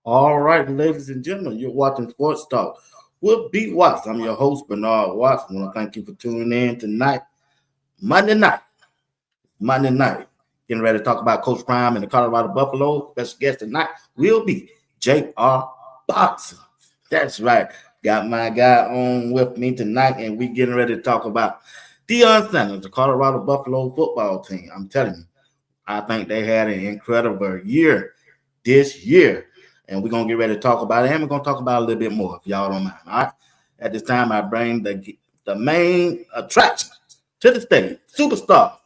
All right, ladies and gentlemen, you're watching Sports Talk with BWatts. I'm your host, Bernard Watts. I want to thank you for tuning in tonight, Monday night. Getting ready to talk about Coach Prime and the Colorado Buffaloes. Special guest tonight will be J.R. Boxer. That's right. Got my guy on with me tonight, and we getting ready to talk about Deion Sanders, the Colorado Buffalo football team. I'm telling you, I think they had an incredible year this year. And we're going to get ready to talk about it. And we're going to talk about it a little bit more, if y'all don't mind. All right. At this time, I bring the main attraction to the stage, superstar.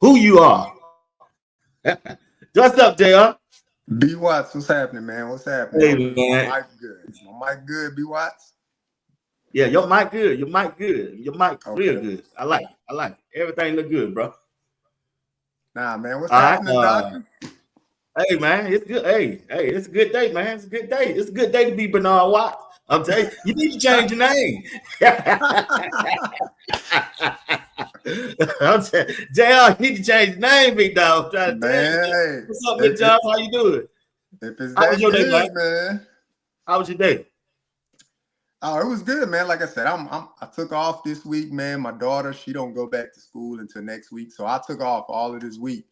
Who you are. What's up, JR? BWatts, what's happening, man? What's happening? Hey, man. My mic good. My mic good, BWatts? Yeah, your mic good. Your mic real good. I like it. Everything look good, bro. Nah, man. What's happening, doctor? Hey, man, it's good. Hey, it's a good day, man. It's a good day. It's a good day to be Bernard Watts. I'm telling you, you need to change your name. I'm saying, JR, you need to change your name, big dog. I'm trying to tell you. What's up, big John? How you doing? If it's that good, man. How was your day? Oh, it was good, man. Like I said, I took off this week, man. My daughter, she don't go back to school until next week, so I took off all of this week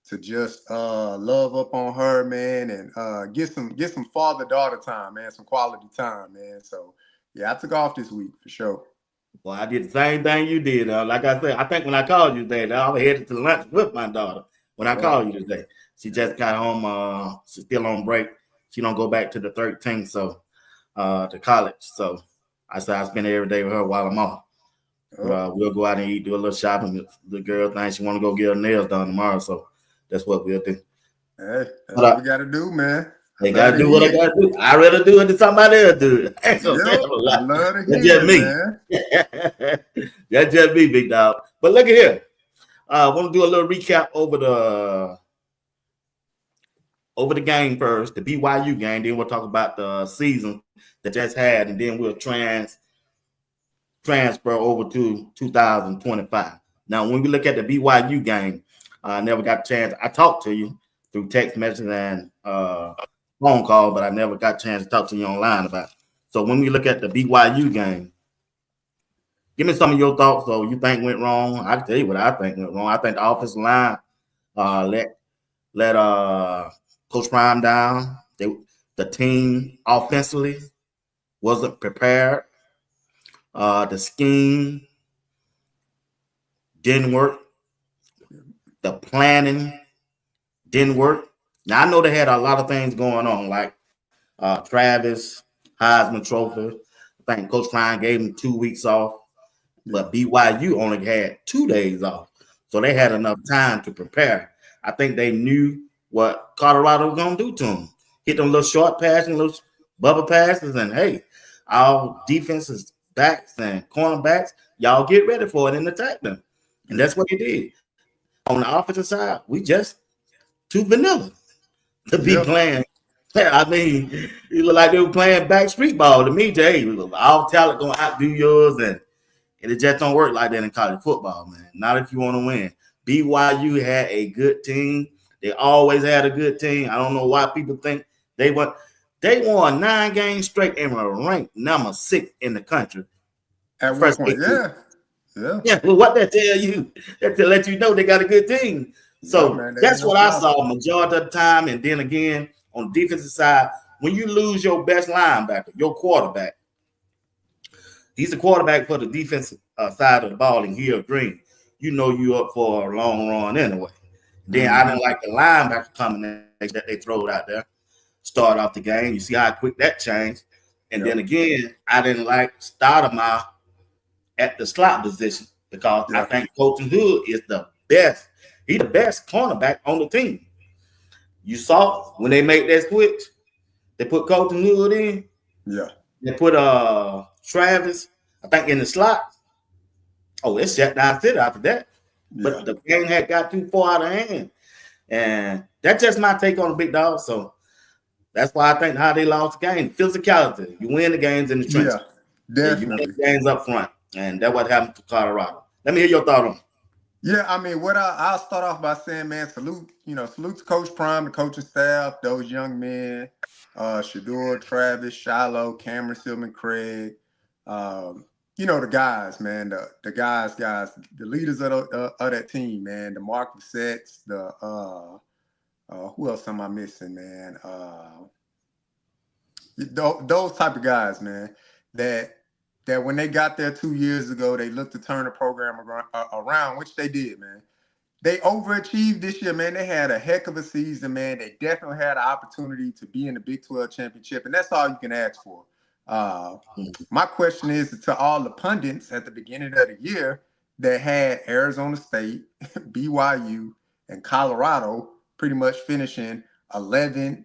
to just love up on her, man, and get some father-daughter time, man, some quality time, man. So, yeah, I took off this week for sure. Well, I did the same thing you did. Like I said, I think when I called you today, I was headed to lunch with my daughter when I called you today. She just got home. She's still on break. She don't go back to the 13th, so to college. So I said I spend every day with her while I'm off. We'll go out and eat, do a little shopping. The girl thinks she want to go get her nails done tomorrow, so that's what we'll do. Hey, that's what we got to do, man. They got to do what I got to do. I'd rather do it than somebody else do it. I love to That's hear just me. Man. That's just me, big dog. But look at here. I want to do a little recap over the game first, the BYU game. Then we'll talk about the season that just had, and then we'll transfer over to 2025. Now, when we look at the BYU game, I never got a chance. I talked to you through text message and phone call, but I never got a chance to talk to you online about it. So when we look at the BYU game, give me some of your thoughts. So you think went wrong? I can tell you what I think went wrong. I think the offensive line let Coach Prime down. The team offensively wasn't prepared. The scheme didn't work. The planning didn't work. Now, I know they had a lot of things going on, like Travis, Heisman Trophy. I think Coach Prime gave him 2 weeks off, but BYU only had 2 days off. So they had enough time to prepare. I think they knew what Colorado was going to do to them. Hit them little short passes, little bubble passes, and hey, our defenses backs and cornerbacks, y'all get ready for it and attack them. And that's what he did. On the offensive side, we just too vanilla to be Yeah. playing. I mean, it looked like they were playing backstreet ball to me, Jay. All talent gonna outdo yours, and it just don't work like that in college football, man. Not if you want to win. BYU had a good team. They always had a good team. I don't know why people think they won. They won 9 games straight and were ranked number 6 in the country. At one First point, 8 weeks. yeah. Yeah. Yeah, well, what that tell you? That to let you know they got a good team. Yeah, So man. There ain't that's no what I slouch. saw majority of the time. And then again, on the defensive side, when you lose your best linebacker, your quarterback, he's the quarterback for the defensive side of the ball, and Hill Green. You know you up for a long run anyway. Then I didn't like the linebacker coming in that they throwed out there. Start off the game. You see how quick that changed. And then again, I didn't like Stoudemire at the slot position because I Yeah. think Colton Hood is the best. He's the best cornerback on the team. You saw when they made that switch, they put Colton Hood in. Yeah. They put Travis, I think, in the slot. Oh, it shut down city after that. Yeah. But the game had got too far out of hand. And that's just my take on the big dog. So that's why I think how they lost the game. Physicality. You win the games in the trenches. Yeah. And you win Definitely. the games up front. And that's what happened to Colorado. Let me hear your thought on it. Yeah, I mean, I'll start off by saying, man, salute to Coach Prime, the coaching staff, those young men, Shador, Travis, Shiloh, Cameron, Silman, Craig, the guys, man, the guys, the leaders of that team, man, the Mark Vassettes, who else am I missing, man? Those type of guys, man, that when they got there 2 years ago, they looked to turn the program around, which they did, man. They overachieved this year, man. They had a heck of a season, man. They definitely had an opportunity to be in the Big 12 championship, and that's all you can ask for. My question is to all the pundits at the beginning of the year that had Arizona State, BYU, and Colorado pretty much finishing 11th,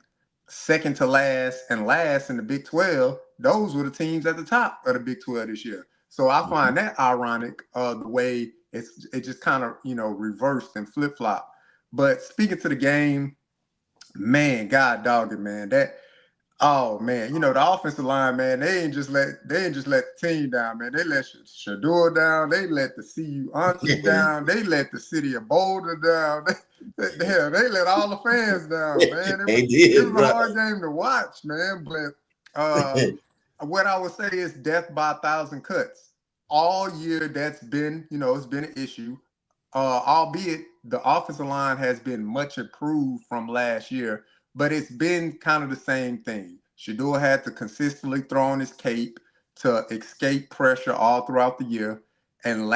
second to last, and last in the Big 12. Those were the teams at the top of the Big 12 this year. So I find that ironic, the way it just kind of, reversed and flip-flop. But speaking to the game, man, God dog it, man. Oh man, the offensive line, man, they ain't just let the team down, man. They let Shador down, they let the CU Auntie down, they let the city of Boulder down. They let all the fans down, man. It was a hard game to watch, man. But what I would say is death by 1,000 cuts. All year that's been, it's been an issue. Albeit the offensive line has been much improved from last year, but it's been kind of the same thing. Shador had to consistently throw on his cape to escape pressure all throughout the year. And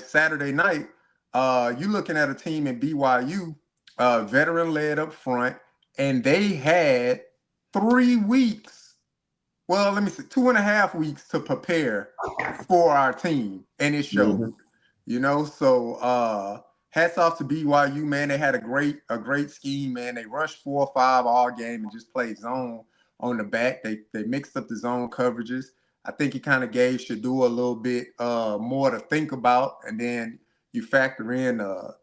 Saturday night, you're looking at a team in BYU, veteran led up front, and they had 3 weeks. Well, let me say 2.5 weeks to prepare for our team, and it showed. So hats off to BYU, man. They had a great scheme, man. They rushed 4 or 5 all game and just played zone on the back. They mixed up the zone coverages. I think it kind of gave Shador a little bit more to think about, and then you factor in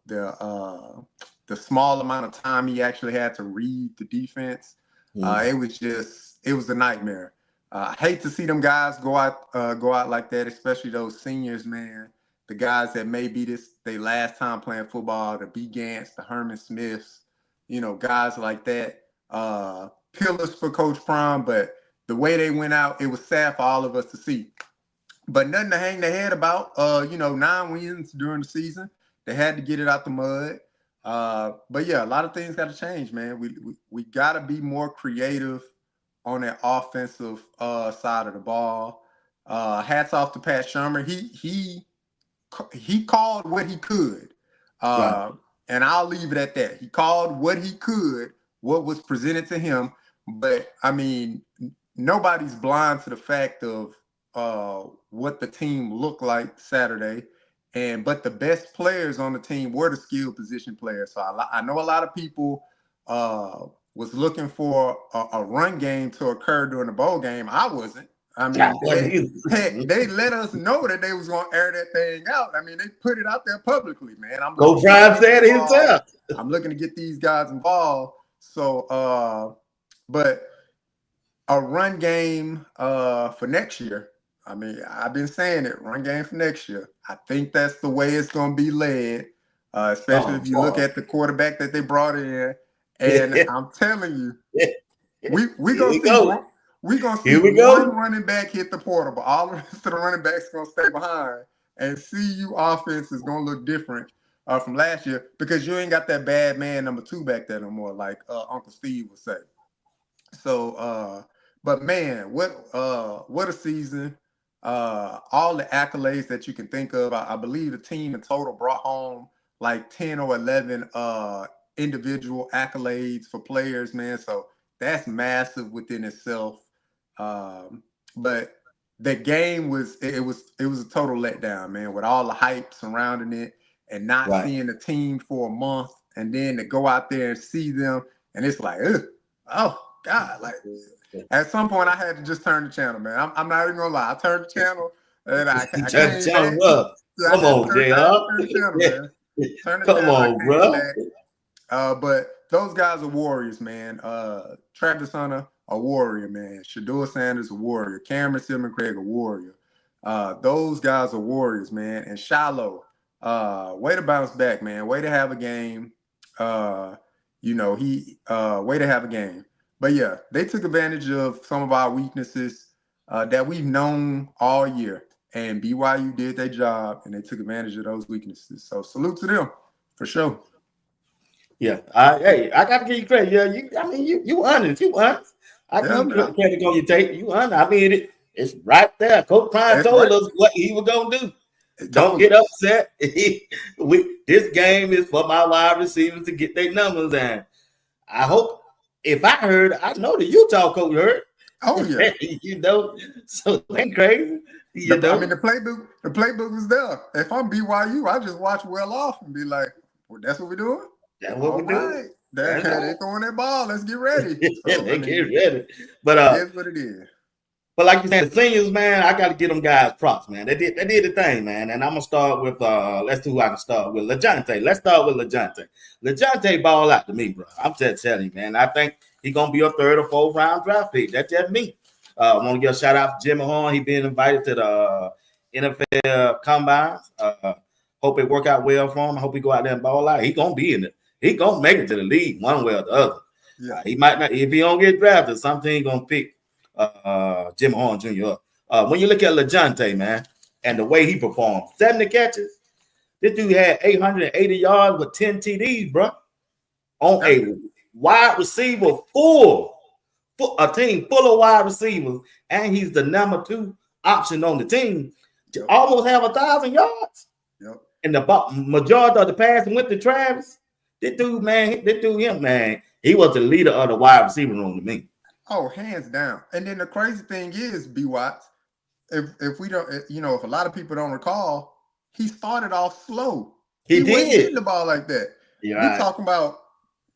the small amount of time he actually had to read the defense. It was a nightmare. I hate to see them guys go out like that, especially those seniors, man. The guys that may be their last time playing football, the B. Gants, the Herman Smiths, guys like that. Pillars for Coach Prime, but the way they went out, it was sad for all of us to see. But nothing to hang their head about. 9 wins during the season. They had to get it out the mud. But yeah, a lot of things got to change, man. We got to be more creative on that offensive side of the ball. Hats off to Pat Shermer. He called what he could. Right. And I'll leave it at that. He called what he could, what was presented to him. But I mean, nobody's blind to the fact of what the team looked like Saturday. But the best players on the team were the skill position players. So I know a lot of people was looking for a run game to occur during the bowl game. I wasn't. I mean, they let us know that they was gonna air that thing out. I mean, they put it out there publicly, man. Go Prime said himself. I'm looking to get these guys involved. So, but a run game for next year. I mean, I've been saying it, run game for next year. I think that's the way it's going to be led, especially if you look at the quarterback that they brought in. And I'm telling you, we're going to see one running back hit the portal, but all the rest of the running backs going to stay behind. And CU offense is going to look different from last year because you ain't got that bad man number 2 back there no more, like Uncle Steve would say. So, but man, what a season! All the accolades that you can think of. I believe the team in total brought home like 10 or 11 individual accolades for players, man. So that's massive within itself. But the game was a total letdown, man, with all the hype surrounding it and not seeing the team for a month, and then to go out there and see them, and it's like, oh God, like at some point I had to just turn the channel, man. I'm not even gonna lie. I turned the channel and I came back. Come on, JR. Come on, bro. But those guys are warriors, man. Travis Hunter, a warrior, man. Shedeur Sanders, a warrior. Cameron Silman Craig, a warrior. Those guys are warriors, man. And Shiloh, way to bounce back, man. Way to have a game. Way to have a game. But yeah, they took advantage of some of our weaknesses that we've known all year. And BYU did their job, and they took advantage of those weaknesses. So salute to them, for sure. Yeah, I got to give you credit. Yeah, you honest. You honest. I give you credit on your tape. You honest. I mean, it's right there. Coach Prime told us what he was gonna do. Don't get upset. This game is for my wide receivers to get their numbers in. I hope. If I heard, I know the Utah coach heard. Oh yeah, so ain't crazy. I mean, the playbook was there. If I'm BYU, I just watch well off and be like, "Well, that's what we're doing. That's what we're doing. They're throwing that ball. Let's get ready." So, get ready. But it is what it is. But like you said, the seniors, man, I got to give them guys props, man. They did the thing, man. And I'm gonna start with let's see who I can start with. LeJounte. Let's start with LeJounte. LeJounte ball out to me, bro. I'm just telling you, man. I think he's gonna be a 3rd or 4th round draft pick. That's just me. I want to give a shout out to Jimmy Horn. He being invited to the NFL combines. Hope it work out well for him. I hope he go out there and ball out. He gonna be in it. He gonna make it to the league one way or the other. Yeah. He might not, if he don't get drafted, something he gonna pick Jim Horn Jr. When you look at LeJounte, man, and the way he performed, 70 catches. This dude had 880 yards with 10 TDs, bro. On a wide receiver a team full of wide receivers, and he's the number 2 option on the team to almost have 1,000 yards. Yep. And the majority of the passing went to Travis. This dude, he was the leader of the wide receiver room to me. Oh, hands down. And then the crazy thing is, BWatts, if we don't, if a lot of people don't recall, he started off slow. He wasn't getting the ball like that. We're talking about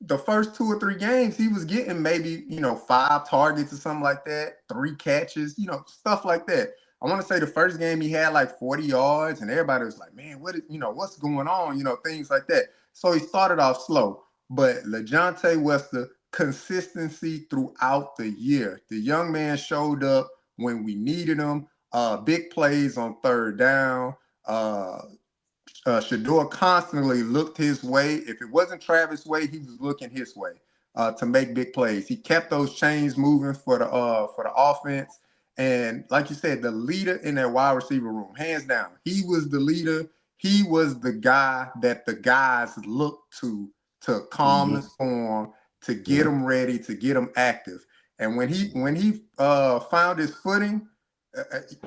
the first 2 or 3 games, he was getting maybe, 5 targets or something like that, 3 catches, stuff like that. I want to say the first game he had like 40 yards, and everybody was like, man, what's going on? Things like that. So he started off slow. But LeJounte was the consistency throughout the year. The young man showed up when we needed him. Big plays on 3rd down. Shedeur constantly looked his way. If it wasn't Travis' way, he was looking his way to make big plays. He kept those chains moving for the offense. And like you said, the leader in that wide receiver room, hands down. He was the leader. He was the guy that the guys looked to calm the storm, to get him ready, to get him active. And when he found his footing,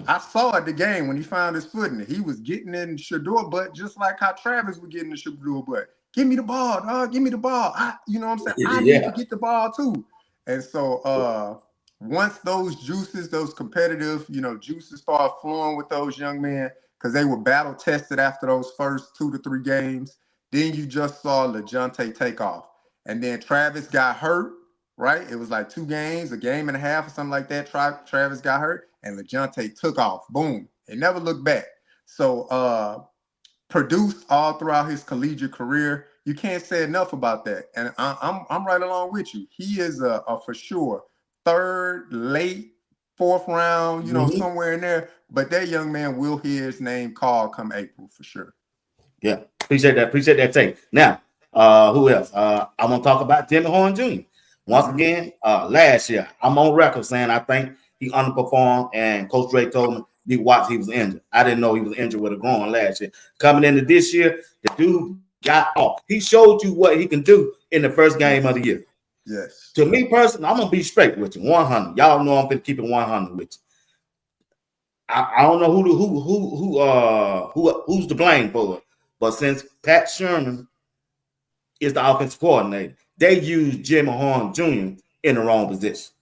I saw at the game when he found his footing, he was getting in Shedeur butt just like how Travis was getting in Shedeur butt. Give me the ball, dog. Give me the ball. You know what I'm saying? I need to get the ball too. And so once those juices, those competitive, juices start flowing with those young men, because they were battle tested after those first 2 to 3 games, then you just saw LeJounte take off. And then Travis got hurt, right? It was like 2 games, a game and a half or something like that. Travis got hurt. and LeJounte took off. Boom. It never looked back. So produced all throughout his collegiate career. You can't say enough about that. And I'm right along with you. He is a for sure third, late, fourth round, somewhere in there. But that young man will hear his name called come April for sure. Yeah, appreciate that take. Now, who else? I want to talk about Jimmy Horn Jr. Once again, last year, I'm on record saying I think he underperformed, and Coach Dre told me BWatts he was injured. I didn't know he was injured with a groin last year. Coming into this year, the dude got off. He showed you what he can do in the first game of the year. Yes. To me personally, I'm gonna be straight with you, 100. Y'all know I'm gonna keep it 100 with you. I don't know who's to blame for it, but since Pat Sherman is the offensive coordinator, they use Jimmy Horn Jr. in the wrong position.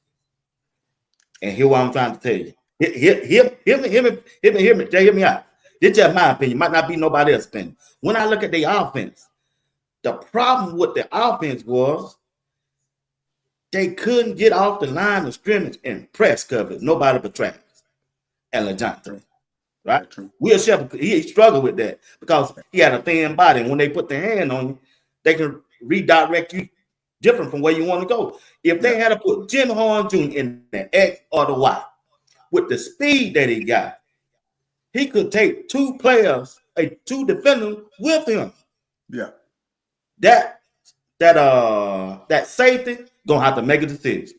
And here's what I'm trying to tell you. Hear me out. This is just my opinion. Might not be nobody else's opinion. When I look at the offense, the problem with the offense was they couldn't get off the line of scrimmage and press coverage. Nobody but Travis and LeJounte. Right? Will Shepherd, he struggled with that because he had a thin body. And when they put their hand on you, they can redirect you different from where you want to go. If they had to put Jimmy Horn Jr. in the X or the Y, with the speed that he got, he could take two players, two defenders with him. Yeah. That safety gonna have to make a decision.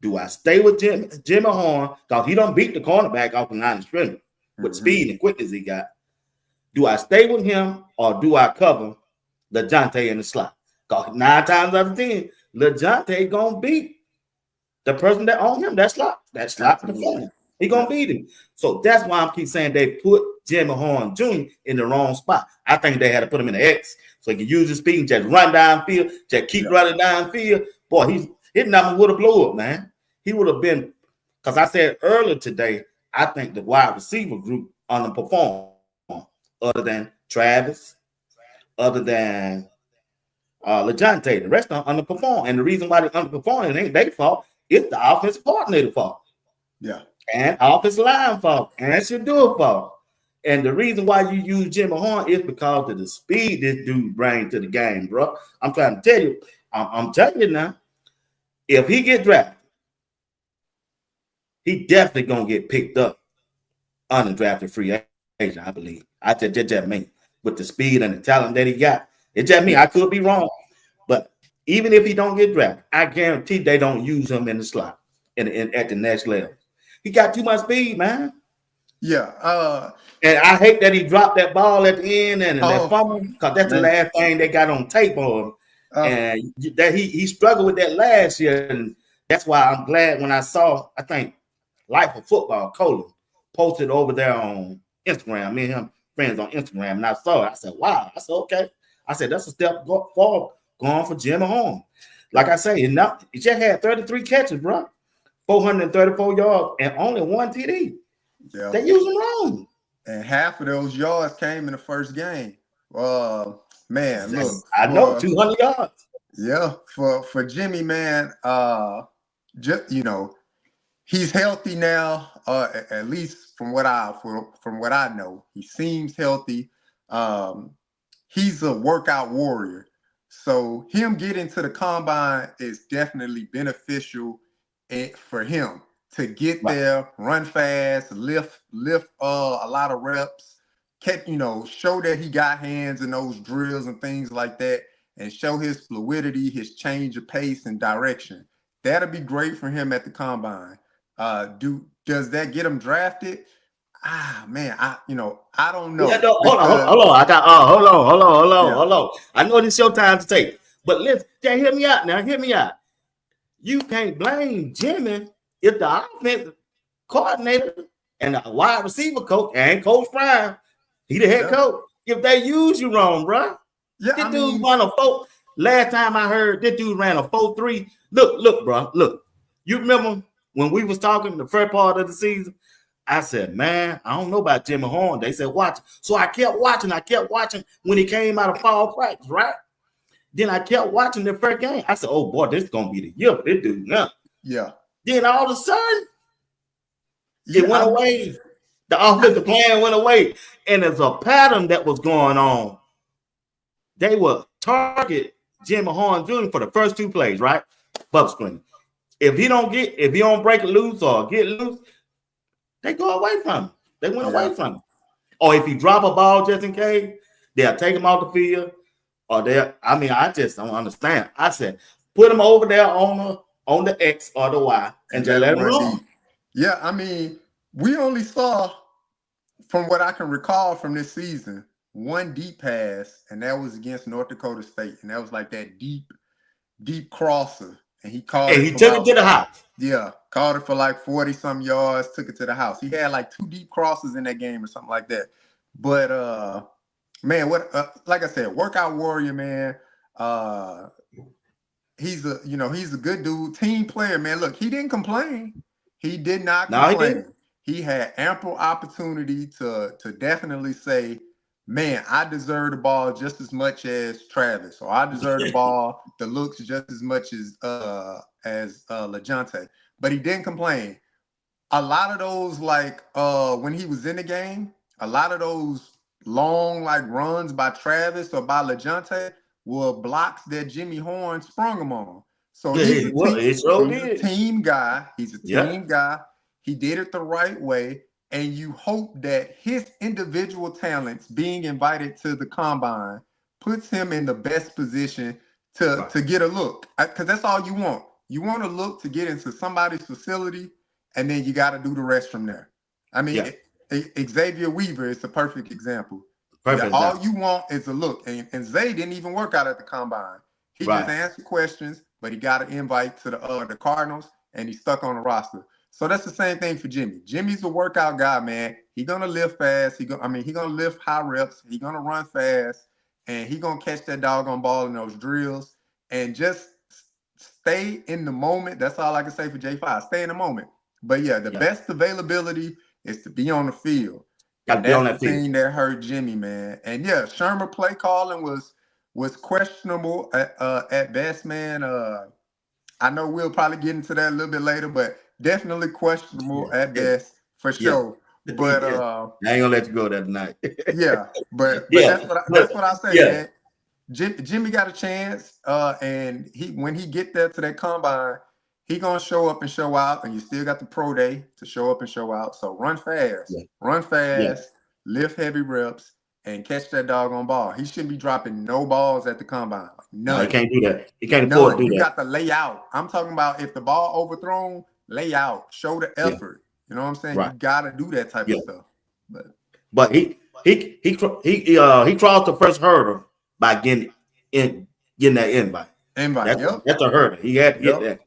Do I stay with Jimmy Horn because he don't beat the cornerback off the line of scrimmage with speed and quickness he got? Do I stay with him or do I cover LeJounte in the slot? Because 9 times out of 10, LeJounte gonna beat the person that owns him. That slot defender. He gonna beat him. So that's why I keep saying they put Jimmy Horn Jr. in the wrong spot. I think they had to put him in the X so he can use his speed and just run downfield, just keep running downfield. Boy, his number would have blew up, man. He would have been, because I said earlier today, I think the wide receiver group underperformed other than Travis, other than LeJounte. The rest of them underperformed. And the reason why they underperformed, it ain't their fault. It's the offensive coordinator fault. Yeah. And offensive line fault. And it's your dual fault. And the reason why you use Jimmy Horn is because of the speed this dude brings to the game, bro. I'm trying to tell you. I'm telling you now, if he get drafted, he definitely gonna get picked up undrafted free agent, I believe. I said just me with the speed and the talent that he got. It's just me. I could be wrong, but even if he don't get drafted, I guarantee they don't use him in the slot at the next level. He got too much speed, man. Yeah. And I hate that he dropped that ball at the end and that fumble because that's the last thing they got on tape on him. And that he struggled with that last year, and that's why I'm glad when I saw, I think, Life of Football, Colin, posted over there on Instagram. Me and him friends on Instagram, and I saw it. I said, wow. I said, okay. I said, that's a step forward going for Jimmy Horn. Like I say, he just had 33 catches, bro. 434 yards and only 1 TD. Yeah. They use him wrong. And half of those yards came in the first game. Man, look. I know, 200 yards. Yeah, for Jimmy, man, just he's healthy now. At least from what I know, he seems healthy. He's a workout warrior, so him getting to the combine is definitely beneficial for him to get there, run fast, lift a lot of reps, show that he got hands in those drills and things like that, and show his fluidity, his change of pace and direction. That'll be great for him at the combine. Does that get him drafted? Man, I don't know. Yeah, no, hold on. Hold on. I know this is your time to take, but hear me out now. Hear me out. You can't blame Jimmy if the offensive coordinator and the wide receiver coach and Coach Prime, he the head coach, if they use you wrong, bro. Yeah, this dude ran a 4. Last time I heard, this dude ran a 4.3. Look, bro. Look. You remember when we was talking the first part of the season? I said, man, I don't know about Jimmy Horn. They said, watch. So I kept watching when he came out of fall practice, right? Then I kept watching the first game. I said, oh, boy, this is going to be the year for this dude now. Yeah. Then all of a sudden, It Yeah, went away. The offensive plan went away, and there's a pattern that was going on. They would target Jimmy Horn Jr. for the first 2 plays, right? Bubble screen. If he don't break it loose or get loose, they go away from him. They went away from him. Or if he drop a ball just in case, they'll take him off the field. Or I just don't understand. I said, put him over there on the X or the Y and just let him run. Yeah, I mean, we only saw, from what I can recall from this season, one deep pass, and that was against North Dakota State, and that was like that deep crosser, and he caught it. And he took it to the house. Yeah, caught it for like 40-some yards, took it to the house. He had like 2 deep crosses in that game or something like that. But man, like I said, workout warrior, man. He's a good dude, team player, man. Look, he didn't complain. He did not complain. He had ample opportunity to definitely say, man, I deserve the ball just as much as Travis, or I deserve the ball, the looks just as much as LaJonte. But he didn't complain. A lot of those, like when he was in the game, a lot of those long like runs by Travis or by LaJonte were blocks that Jimmy Horn sprung him on. So he's a team guy. He's a team guy. He did it the right way. And you hope that his individual talents being invited to the combine puts him in the best position to get a look. Because that's all you want. You want to look to get into somebody's facility, and then you got to do the rest from there. I mean, Xavier Weaver is the perfect example. All you want is a look. And Zay didn't even work out at the combine. He just answered questions, but he got an invite to the Cardinals, and he's stuck on the roster. So that's the same thing for Jimmy. Jimmy's a workout guy, man. He's gonna lift fast. He's gonna lift high reps. He's gonna run fast, and he's gonna catch that doggone ball in those drills. And just stay in the moment. That's all I can say for J5. Stay in the moment. But yeah, the best availability is to be on the field. And that's the thing that hurt Jimmy, man. And yeah, Shermer play calling was questionable at best, man. I know we'll probably get into that a little bit later, but definitely questionable at best for sure. But I ain't gonna let you go that night. but that's what I say, man. Jimmy got a chance, and when he get there to that combine, he gonna show up and show out, and you still got the pro day to show up and show out. So run fast, lift heavy reps, and catch that doggone ball. He shouldn't be dropping no balls at the combine. None. No, he can't do that. He can't afford to do that. You got to lay out. I'm talking about if the ball overthrown, lay out, show the effort. You know what I'm saying? You got to do that type of stuff. But he crossed the first hurdle by getting that invite. That's a hurdle. He had to get that.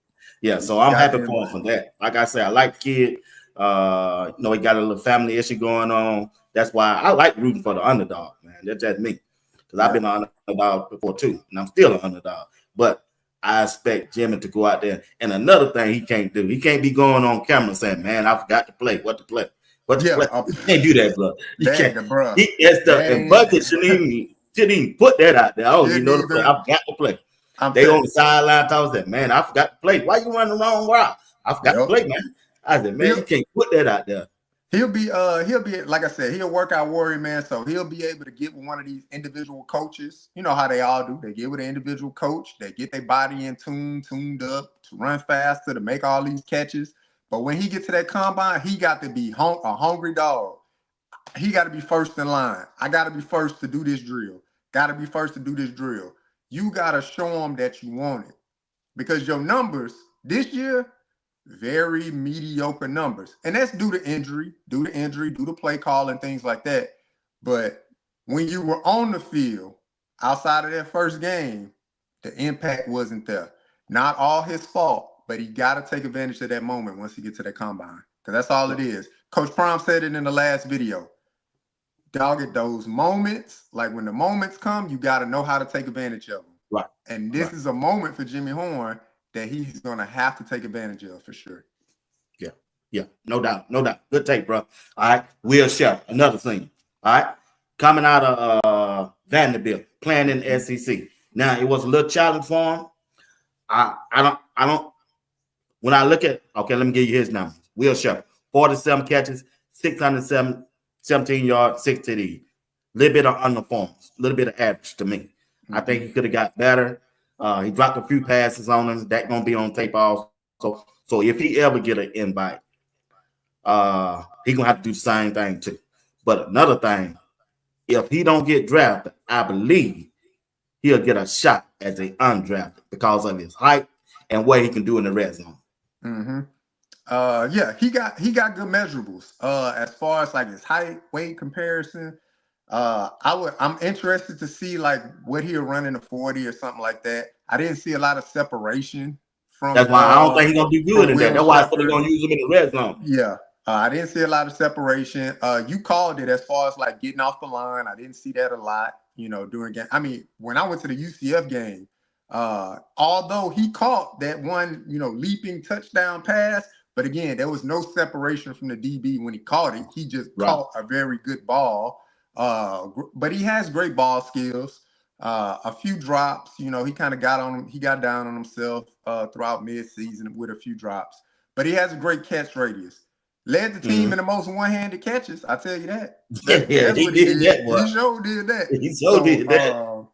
Yeah, so I'm happy for him for that. Like I said, I like the kid. He got a little family issue going on. That's why I like rooting for the underdog, man. That's just me. Because I've been an underdog before too, and I'm still an underdog. But I expect Jimmy to go out there. And another thing he can't do, he can't be going on camera saying, man, I forgot to play. What to play? You can't do that, bro. You can't. And Bucket shouldn't even put that out there. Oh, you know the play. I forgot to play. They on the sideline told that, man, I forgot to play. Why you running the wrong route? I forgot to play, man. I said, man, you can't put that out there. He'll be like I said, he'll workout warrior, man. So he'll be able to get with one of these individual coaches. You know how they all do. They get with an individual coach. They get their body in tuned up to run faster, to make all these catches. But when he gets to that combine, he got to be a hungry dog. He got to be first in line. I got to be first to do this drill. Got to be first to do this drill. You got to show them that you want it. Because your numbers this year, very mediocre numbers. And that's due to injury, due to play call and things like that. But when you were on the field, outside of that first game, the impact wasn't there. Not all his fault, but he got to take advantage of that moment once he gets to that combine. Because that's all it is. Coach Prom said it in the last video. Dog it, those moments, like when the moments come, you got to know how to take advantage of them. Right. And this is a moment for Jimmy Horn that he's going to have to take advantage of for sure. Yeah, no doubt. Good take, bro. All right, Will Shep, another thing. All right, coming out of Vanderbilt, playing in the SEC. Now, it was a little challenge for him. I don't. When I look at, okay, let me give you his numbers. Will Shep, 47 catches, 617 yards, 6 TDs. A little bit of underperformance, a little bit of average to me. Mm-hmm. I think he could have got better. He dropped a few passes on him. That's going to be on tape also. So if he ever get an invite, he going to have to do the same thing too. But another thing, if he don't get drafted, I believe he'll get a shot as an undrafted because of his height and what he can do in the red zone. Mm-hmm. Yeah, he got good measurables. As far as like his height, weight comparison, I'm interested to see like what he'll run in the 40 or something like that. I didn't see a lot of separation from. That's why I don't think he's gonna do good in that. That's why I thought they're gonna use him in the red zone. Yeah. I didn't see a lot of separation. You called it as far as like getting off the line. I didn't see that a lot, during game. I mean, when I went to the UCF game, although he caught that one, leaping touchdown pass, but again, there was no separation from the DB when he caught it. He just caught a very good ball. But he has great ball skills. A few drops, he kind of got on him. He got down on himself throughout mid-season with a few drops. But he has a great catch radius. Led the team in the most one-handed catches. I tell you that. That's he did that. He sure did that. He sure did that.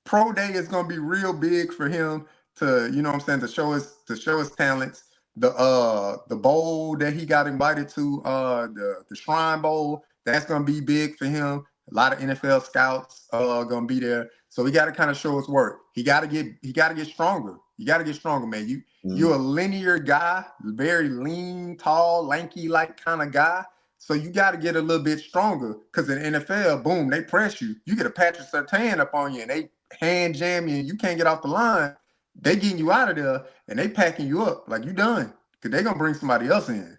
Pro Day is going to be real big for him to, to show his talents. The bowl that he got invited to, the Shrine Bowl, that's going to be big for him. A lot of NFL scouts going to be there. So he got to kind of show his work. He got to get stronger. You got to get stronger, man. You're a linear guy, very lean, tall, lanky, like kind of guy. So you got to get a little bit stronger because in the NFL, boom, they press you. You get a Patrick Surtain up on you and they hand jam you and you can't get off the line. They getting you out of there and they packing you up like you done because they're going to bring somebody else in.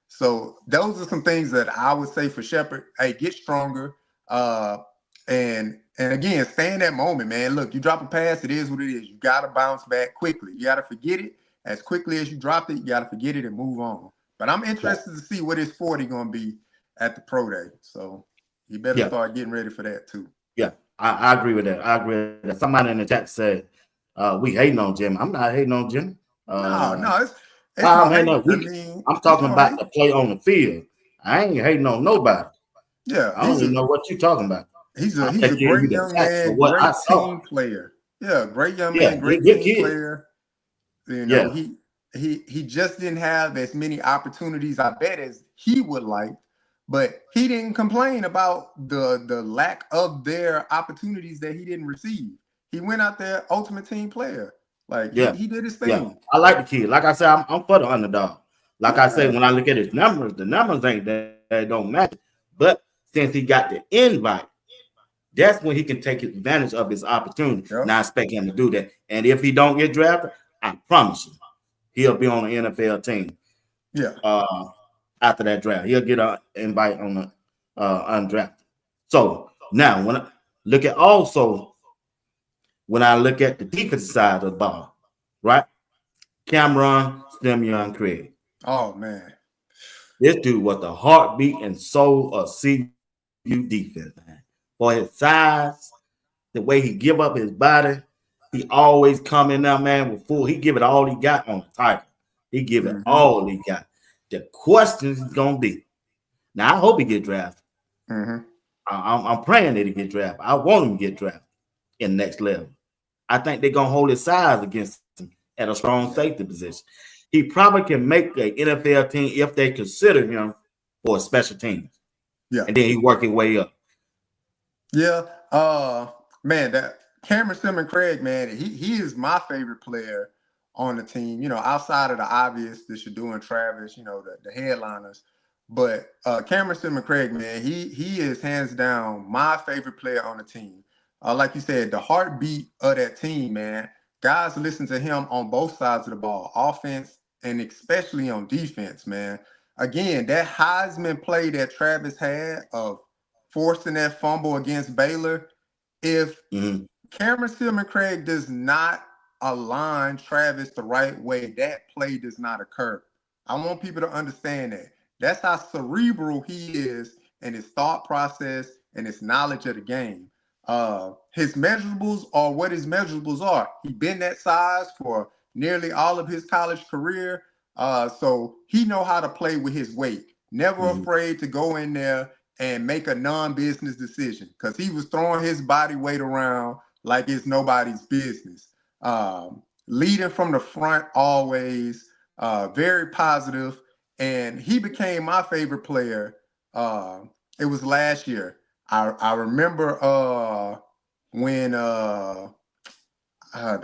So those are some things that I would say for Shepard. Hey, get stronger. And again, stay in that moment, man. Look, you drop a pass, it is what it is. You got to bounce back quickly. You got to forget it. As quickly as you dropped it, you got to forget it and move on. But I'm interested to see what his 40 going to be at the Pro Day. So you better start getting ready for that too. Yeah, I agree with that. I agree with that. Somebody in the chat said, we hating on Jimmy. I'm not hating on Jimmy. No, I'm talking about the play on the field. I ain't hating on nobody. Yeah, I don't even know what you're talking about. He's a great young man, great team player. Yeah, great young man, great team player. He just didn't have as many opportunities, I bet, as he would like, but he didn't complain about the lack of their opportunities that he didn't receive. He went out there, ultimate team player. Like he did his thing. Yeah. I like the kid. Like I said, I'm for the underdog. Like I said, when I look at his numbers, the numbers ain't that don't matter. But since he got the invite, that's when he can take advantage of his opportunity. Yep. And I expect him to do that. And if he don't get drafted, I promise you, he'll be on the NFL team. Yeah. After that draft, he'll get an invite on the undrafted. So now, when I look at the defensive side of the ball, right? Cameron Simeon Craig. Oh man, this dude was the heartbeat and soul of CU defense, man. For his size, the way he give up his body, he always come in there, man, with full. He give it all he got on the title. He give it all he got. The question is gonna be, now I hope he get drafted. I'm praying that he get drafted. I want him to get drafted in the next level. I think they're gonna hold his size against him at a strong safety position. He probably can make an NFL team if they consider him for a special team. Yeah, and then he work his way up. Yeah, man, that Cameron Simeon Craig, man, he is my favorite player on the team. Outside of the obvious, the Shadoo and Travis, the headliners. But Cameron Simeon Craig, man, he is hands down my favorite player on the team. Like you said, the heartbeat of that team, man. Guys listen to him on both sides of the ball, offense and especially on defense, man. Again, that Heisman play that Travis had of forcing that fumble against Baylor, if Cameron Simeon Craig does not align Travis the right way, that play does not occur. I want people to understand that. That's how cerebral he is in his thought process and his knowledge of the game. His measurables are what his measurables are. He's been that size for nearly all of his college career. So he know how to play with his weight. Never Mhm. afraid to go in there and make a non-business decision because he was throwing his body weight around like it's nobody's business. Leading from the front always, very positive, and he became my favorite player. It was last year. I remember when the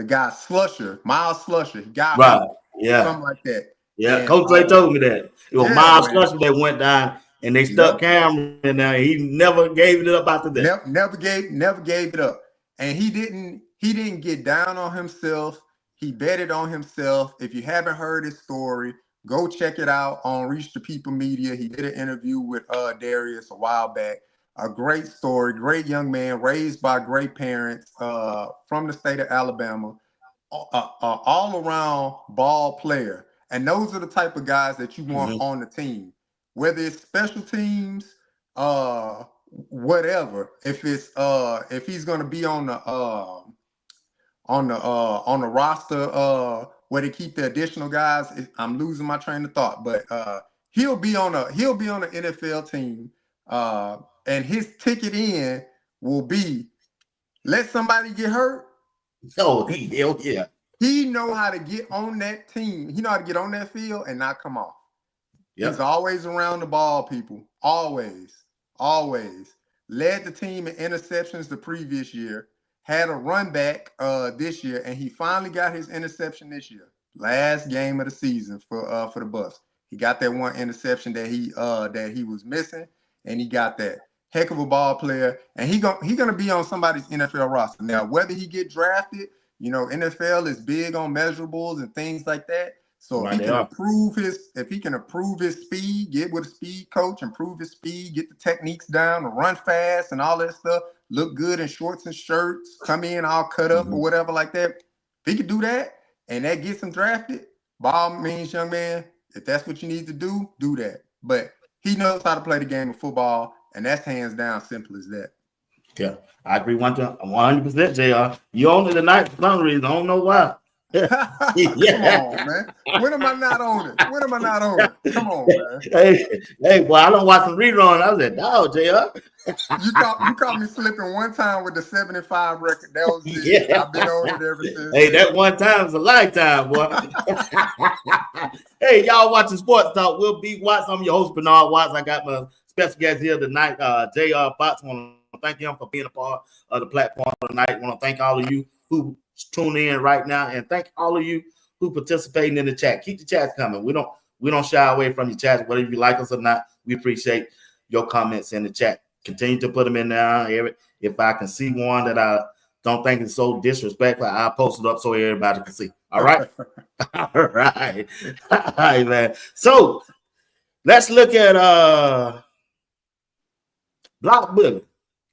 guy Slusher, Miles Slusher, he got Right. hurt, Yeah. something like that. Yeah. And Coach Ray told me that. It was yeah, Miles man. Slusher that went down and they stuck Yep. Cameron in there. He never gave it up after that. Never gave it up. And he didn't get down on himself. He betted on himself. If you haven't heard his story, go check it out on Reach the People Media. He did an interview with Darius a while back. A great story, great young man, raised by great parents from the state of Alabama. All around ball player. And those are the type of guys that you want Mhm. on the team, whether it's special teams, whatever. If he's gonna be on the roster where they keep the additional guys, I'm losing my train of thought, but he'll be on an NFL team, and his ticket in will be let somebody get hurt. Oh, hell yeah. He know how to get on that team. He know how to get on that field and not come off. He's Yep. always around the ball, people. Always. Always. Led the team in interceptions the previous year. Had a run back this year, and he finally got his interception this year. Last game of the season for the Bucks. He got that one interception that he was missing, and he got that. Heck of a ball player, and he gonna be on somebody's NFL roster. Now, whether he get drafted, NFL is big on measurables and things like that. So Right, they are. if he can improve his speed, get with a speed coach, improve his speed, get the techniques down, run fast and all that stuff, look good in shorts and shirts, come in all cut up or whatever like that. If he could do that and that gets him drafted, by all means, young man, if that's what you need to do that. But he knows how to play the game of football, and that's hands down simple as that. Yeah. I agree 100%, JR. You own it tonight for some reason. I don't know why. Come Yeah. on, man. When am I not on it? When am I not on it? Come on, man. Hey, boy, I don't watch some rerun. I was like, no, JR. You caught me slipping one time with the 75 record. That was it. Yeah. I've been on it ever since. Hey, that one time is a lifetime, boy. Hey, y'all watching Sports Talk. We'll be Watts. I'm your host, Bernard Watts. I got my special guest here tonight, JR Bots. I want to thank him for being a part of the platform tonight. I want to thank all of you who tune in right now, and thank all of you who participating in the chat. Keep the chats coming. We don't shy away from your chats, whether you like us or not. We appreciate your comments in the chat. Continue to put them in there. If I can see one that I don't think is so disrespectful, I'll post it up so everybody can see. All right? All right. All right, man. So let's look at Block Bully.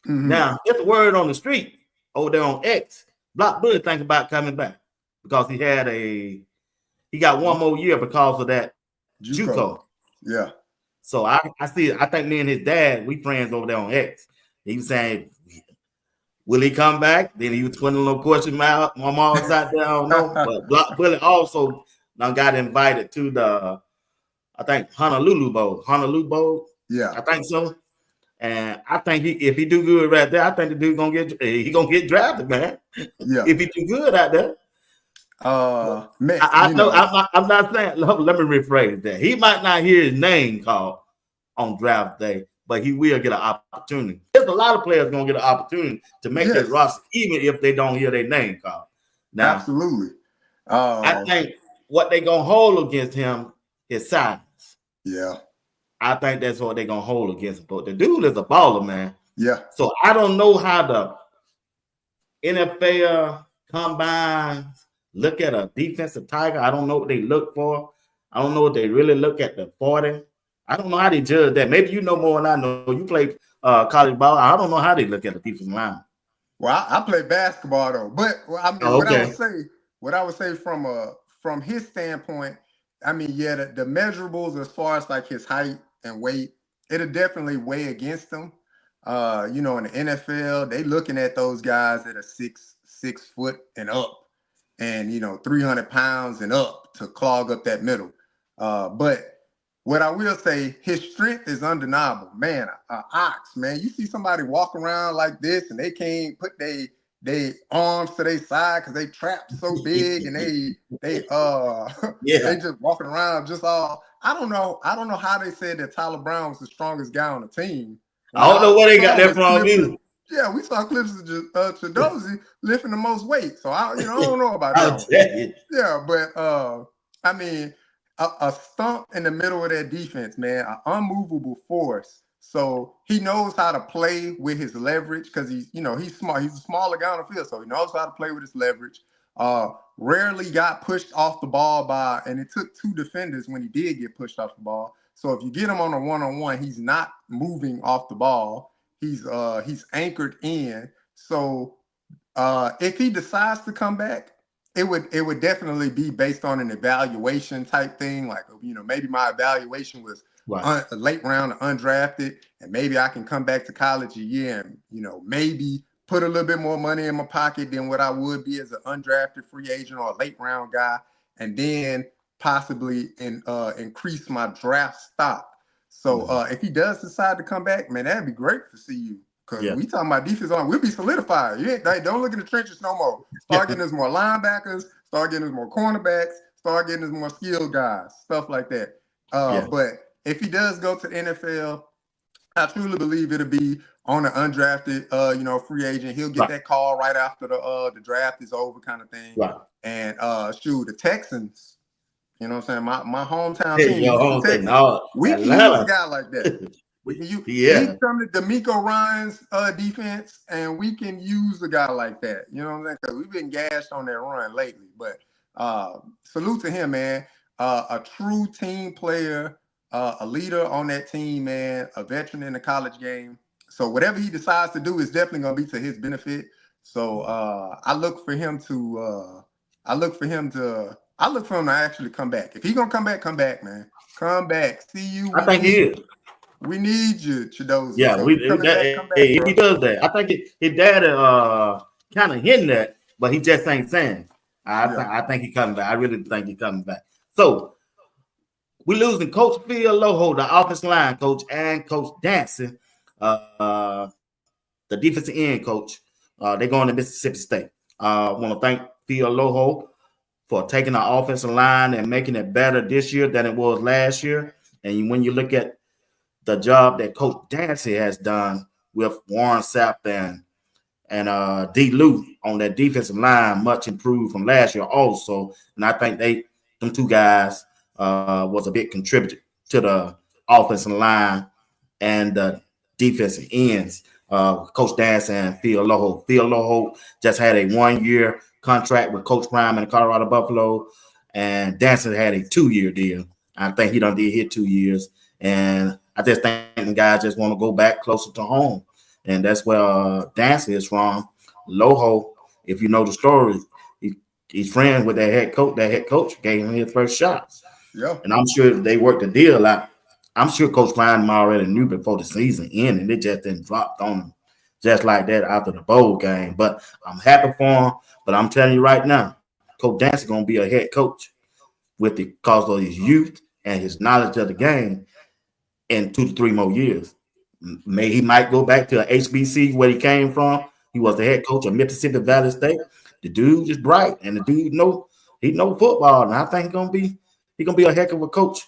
Mm-hmm. Now, it's the word on the street over there on X. Block Bully thinks about coming back because he got one more year because of that JUCO. Yeah. So I think me and his dad, we friends over there on X. He was saying, will he come back? Then he was putting a little question mark. My mom's out there, I don't know. But Block Bully also now got invited to the, I think, Honolulu Bowl. Yeah. I think so. And I think if he do good right there, I think the dude gonna get drafted, man. Yeah. If he do good out there. Man, I'm not saying. Let me rephrase that. He might not hear his name called on draft day, but he will get an opportunity. There's a lot of players gonna get an opportunity to make that roster, even if they don't hear their name called. Now, absolutely. I think what they gonna hold against him is size. Yeah. I think that's what they're gonna hold against him. But the dude is a baller, man. Yeah. So I don't know how the NFL combines look at a defensive tiger. I don't know what they look for. I don't know if they really look at the 40. I don't know how they judge that. Maybe you know more than I know. You play college ball. I don't know how they look at the defensive line. Well, I play basketball though, but what I would say from his standpoint, I mean, yeah, the measurables as far as like his height and weight, it'll definitely weigh against him. In the NFL, they looking at those guys that are 6 foot and up, and 300 pounds and up to clog up that middle. But what I will say, his strength is undeniable. Man, Ox, man, you see somebody walk around like this and they can't put they arms to their side because they trapped so big and they they Yeah. just walking around just all. I don't know how they said that Tyler Brown was the strongest guy on the team. I When don't know all where we they got saw that was from clips of, you. yeah, we saw clips of Chidozie lifting the most weight. So I don't know about that I'll one. tell you. Yeah, but I mean, a stump in the middle of that defense, man, an unmovable force. So he knows how to play with his leverage because he's smart. He's a smaller guy on the field, so he knows how to play with his leverage. Rarely got pushed off the ball and it took two defenders when he did get pushed off the ball. So if you get him on a one-on-one, he's not moving off the ball. He's anchored in. So if he decides to come back, it would definitely be based on an evaluation type thing. Like, maybe my evaluation was Right. a late round undrafted, and maybe I can come back to college a year and maybe put a little bit more money in my pocket than what I would be as an undrafted free agent or a late round guy, and then possibly increase my draft stock. So if he does decide to come back, man, that'd be great to see you. Because Yeah. we talking about defense on, we'll be solidified. Don't look in the trenches no more. Start getting us more linebackers, start getting us more cornerbacks, start getting us more skilled guys, stuff like that. Yeah. But if he does go to the NFL, I truly believe it'll be on an undrafted, free agent. He'll get Right. that call right after the draft is over, kind of thing. Right. And the Texans, you know what I'm saying? My hometown Hey, team, your Houston, own thing. Texans. No, We can use a Atlanta. guy like that. We can use. We Yeah. can come to D'Amico Ryan's defense, and we can use a guy like that. You know what I'm saying? Because we've been gashed on that run lately. But salute to him, man. A true team player, a leader on that team, man. A veteran in the college game. So whatever he decides to do is definitely going to be to his benefit. So I look for him to. I look for him to actually come back. If he's gonna come back, man. Come back. See you. I think he is. We need you, Chidozie. Yeah, So if you're coming back, come back, he bro. does that. I think his dad kind of hinting that, but he just ain't saying. Yeah. I think he coming back. I really think he coming back. So we losing Coach Phil Loho, the offensive line coach, and Coach Dancy, the defensive end coach. They're going to Mississippi State. I want to thank Phil Loho for taking the offensive line and making it better this year than it was last year. And when you look at the job that Coach Dancy has done with Warren Sapp and D. Lou on that defensive line, much improved from last year also. And I think them two guys was a big contributor to the offensive line and the defensive ends. Coach Dancy and Phil Loho. Phil Loho just had a 1-year contract with Coach Prime in the Colorado Buffalo, and Dancy had a 2-year deal. I think he done did hit 2 years, and I just think the guys just want to go back closer to home, and that's where Dancy is from. Loho, if you know the story, he's friends with that head coach. That head coach gave him his first shot, Yeah. and I'm sure they worked the deal out. I'm sure Coach Klein already knew before the season ended, and it just didn't drop on him just like that after the bowl game. But I'm happy for him. But I'm telling you right now, Coach Dancy gonna be a head coach with the cause of his youth and his knowledge of the game in 2 to 3 more years. He might go back to HBC where he came from. He was the head coach of Mississippi Valley State. The dude is bright, and the dude he know football, and I think he gonna be a heck of a coach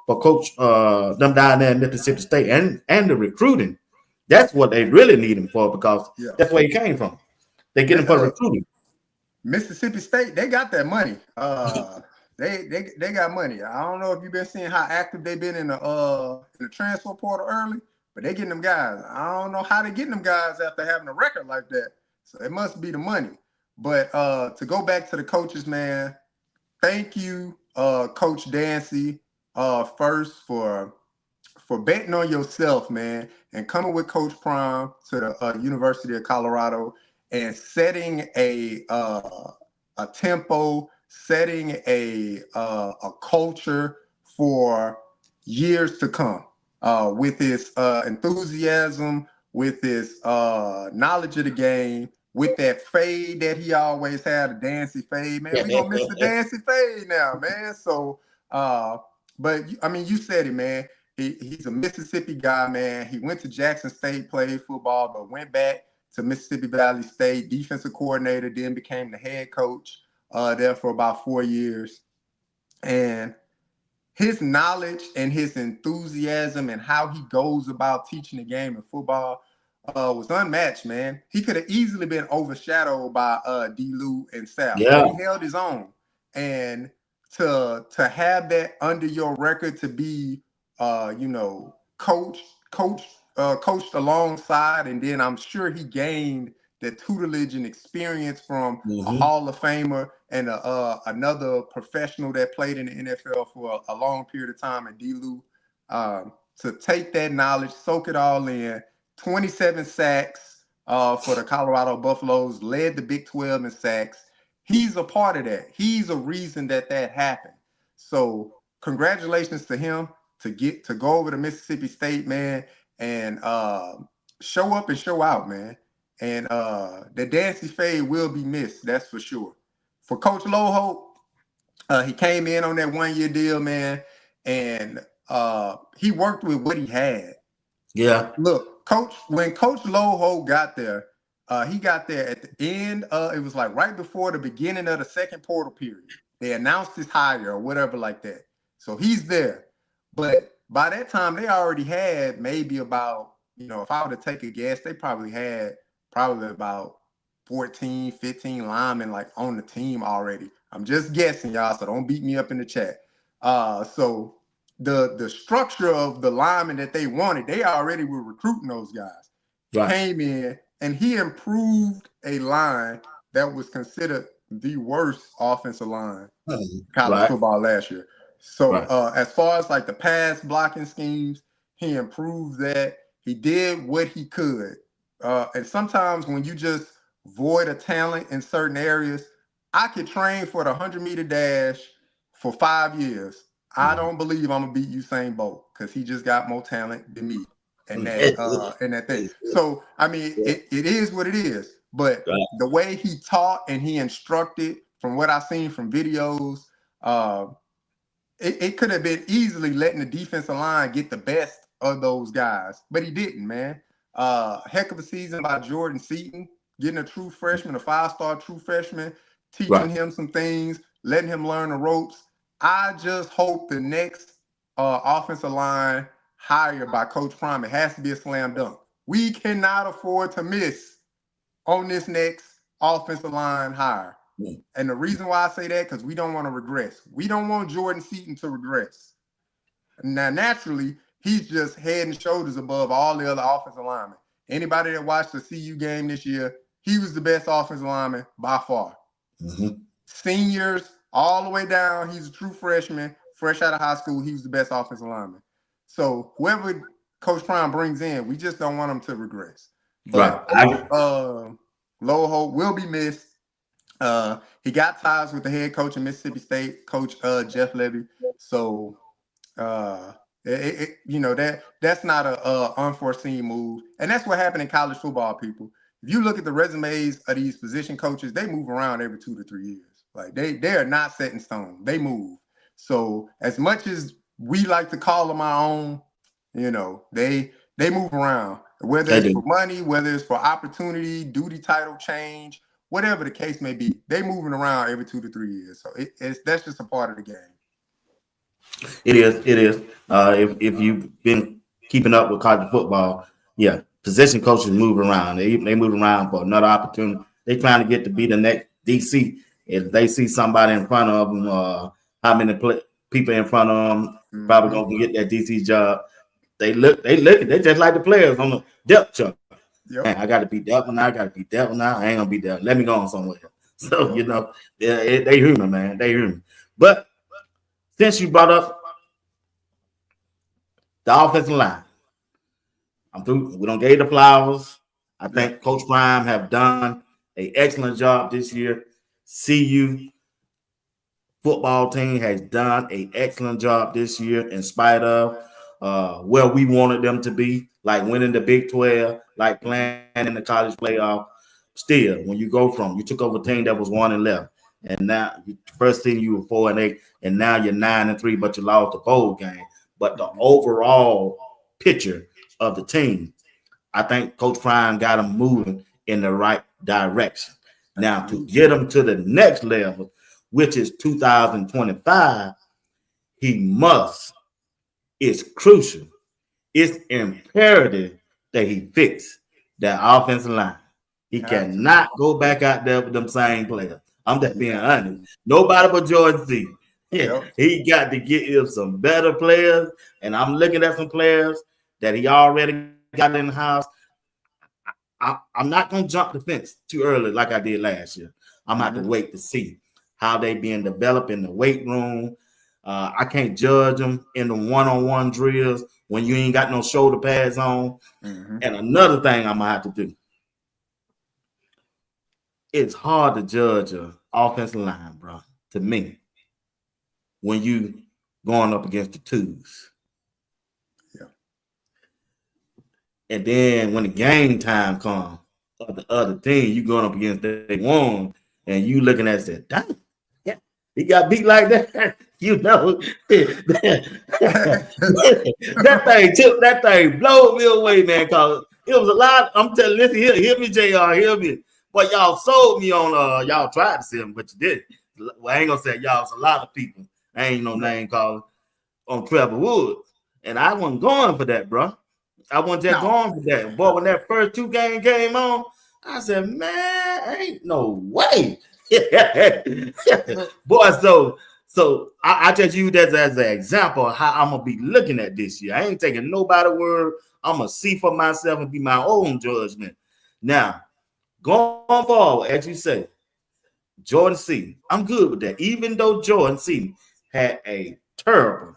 for Coach them down there in Mississippi State and the recruiting. That's what they really need him for because Yeah. that's where he came from. They get him for recruiting. Mississippi State, they got that money. They got money. I don't know if you've been seeing how active they've been in the transfer portal early, but they getting them guys. I don't know how they getting them guys after having a record like that. So it must be the money. But to go back to the coaches, man, thank you, Coach Dancy, first for betting on yourself, man, and coming with Coach Prime to the University of Colorado and setting a tempo, setting a culture for years to come with his enthusiasm, with his knowledge of the game, with that fade that he always had, a Dancy fade, man. We're gonna miss the Dancy fade now, man. So But I mean, you said it, man. He's a Mississippi guy, man. He went to Jackson State, played football, but went back to Mississippi Valley State, defensive coordinator, then became the head coach there for about 4 years. And his knowledge and his enthusiasm and how he goes about teaching the game of football was unmatched, man. He could have easily been overshadowed by D. Lou and South, but Yeah. he held his own. And to have that under your record, to be coached alongside, and then I'm sure he gained the tutelage and experience from a Hall of Famer and another professional that played in the NFL for a long period of time, and D. Lou, to take that knowledge, soak it all in. 27 sacks for the Colorado Buffaloes, led the Big 12 in sacks. He's a part of that. He's a reason that happened. So congratulations to him to go over to Mississippi State, man, and show up and show out, man. And the Dancy Fade will be missed, that's for sure. For Coach Loho, he came in on that 1-year deal, man, and he worked with what he had. Yeah. Look, when Coach Loho got there, he got there at the end. It was like right before the beginning of the second portal period. They announced his hire or whatever like that. So he's there. But by that time, they already had maybe about, if I were to take a guess, they probably had about 14, 15 linemen like on the team already. I'm just guessing, y'all, so don't beat me up in the chat. So the structure of the linemen that they wanted, they already were recruiting those guys. Right. Came in and he improved a line that was considered the worst offensive line in college football last year. So as far as like the pass blocking schemes, he improved that. He did what he could. And sometimes when you just void a talent in certain areas, I could train for the 100-meter dash for 5 years. I don't believe I'm gonna beat Usain Bolt because he just got more talent than me and that thing. So I mean, it is what it is. But the way he taught and he instructed, from what I've seen from videos, it could have been easily letting the defensive line get the best of those guys, but he didn't, man. Heck of a season by Jordan Seaton, getting a true freshman, a 5-star true freshman, teaching him some things, letting him learn the ropes. I just hope the next offensive line hire by Coach Prime, it has to be a slam dunk. We cannot afford to miss on this next offensive line hire. And the reason why I say that, because we don't want to regress. We don't want Jordan Seaton to regress. Now, naturally, he's just head and shoulders above all the other offensive linemen. Anybody that watched the CU game this year, he was the best offensive lineman by far. Seniors, all the way down, he's a true freshman, fresh out of high school, he was the best offensive lineman. So whoever Coach Prime brings in, we just don't want him to regress. But Loho will be missed. He got ties with the head coach of Mississippi State, Coach Jeff Levy. So that's not a unforeseen move, and that's what happened in college football. People, if you look at the resumes of these position coaches, they move around every 2 to 3 years. Like they are not set in stone. They move. So as much as we like to call them our own, they move around. Whether it's for money, whether it's for opportunity, duty title change, whatever the case may be, they moving around every 2 to 3 years. So that's just a part of the game. It is. If you've been keeping up with college football, position coaches move around. They move around for another opportunity. They trying to get to be the next DC. If they see somebody in front of them, how many people in front of them probably gonna get that DC job. They just like the players on the depth chart. Yep. Man, I got to beat that one. I got to beat that one. I ain't gonna beat that. Let me go on somewhere. So they human, man. They human. But since you brought up the offensive line, I'm through. We don't gave the flowers. I think Coach Prime have done an excellent job this year. CU football team has done an excellent job this year in spite of where we wanted them to be, like winning the Big 12, like playing in the college playoff. Still, when you go from, you took over a team that was 1 and left. and now first thing you were 4-8, and now you're 9-3, but you lost the bowl game. But the overall picture of the team, I think Coach Prime got them moving in the right direction. Now, to get them to the next level, which is 2025, it's crucial, it's imperative that he fix that offensive line. He cannot go back out there with them same players. I'm just being honest. Nobody but Jordan C. Yeah, he got to get him some better players, and I'm looking at some players that he already got in the house. I'm not going to jump the fence too early like I did last year. I'm going to have to wait to see how they being developed in the weight room. I can't judge them in the one-on-one drills when you ain't got no shoulder pads on. And another thing I'm going to have to do, it's hard to judge an offensive line, bro, to me, when you going up against the twos. And then when the game time comes, of the other team, you going up against day one, and you looking at it, damn, yeah, he got beat like that. You know, that thing blowed me away, man. Cause it was a lot. I'm telling, listen, hear me, JR, hear me. But y'all sold me on. Y'all tried to sell me, but you did. Well, I ain't gonna say y'all. It's a lot of people. I ain't no name called on Trevor Woods, and I wasn't going for that, bro. I wasn't just going for that. But when that first 2 game came on, I said, man, ain't no way. Boy, so I just use that as an example of how I'm going to be looking at this year. I ain't taking nobody's word. I'm going to see for myself and be my own judgment. Now, going forward, as you say, Jordan C., I'm good with that. Even though Jordan C. had a terrible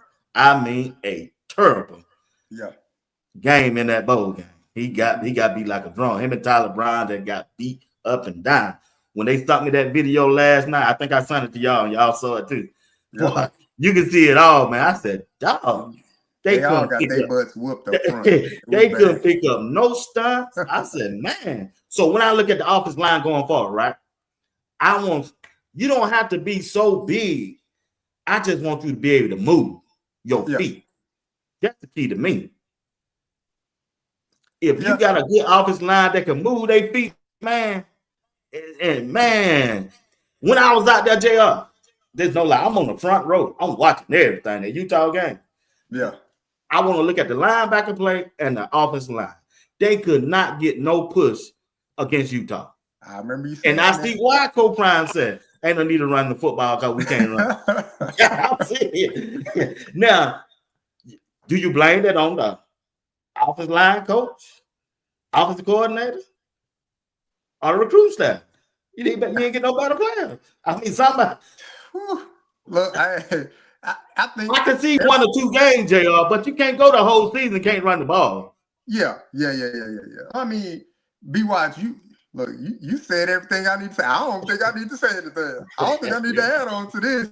game in that bowl game. He got beat like a drum. Him and Tyler Brown that got beat up and down. When they stopped me that video last night, I think I sent it to y'all, and y'all saw it too. Boy, you can see it all, man. I said, dog, they all got their butts whooped up front. They couldn't pick up no stunts. I said, man. So when I look at the offensive line going forward, right? You don't have to be so big. I just want you to be able to move your feet. That's the key to me. If you got a good offensive line that can move their feet, man, and man, when I was out there, JR, there's no lie. I'm on the front row. I'm watching everything, that Utah game. Yeah. I want to look at the linebacker play and the offensive line. They could not get no push against Utah. I remember you saying and I see why Coach Prime said, ain't no need to run the football because we can't run. I'm serious. Now, do you blame that on the offensive line coach, offensive coordinator, or the recruit staff? You ain't get no better players. I mean, somebody. Look, I think I can see 1 or 2 games, JR, but you can't go the whole season, can't run the ball. Yeah. I mean, BWatts, you said everything I need to say. I don't think I need to say anything. I don't think I need to add on to this.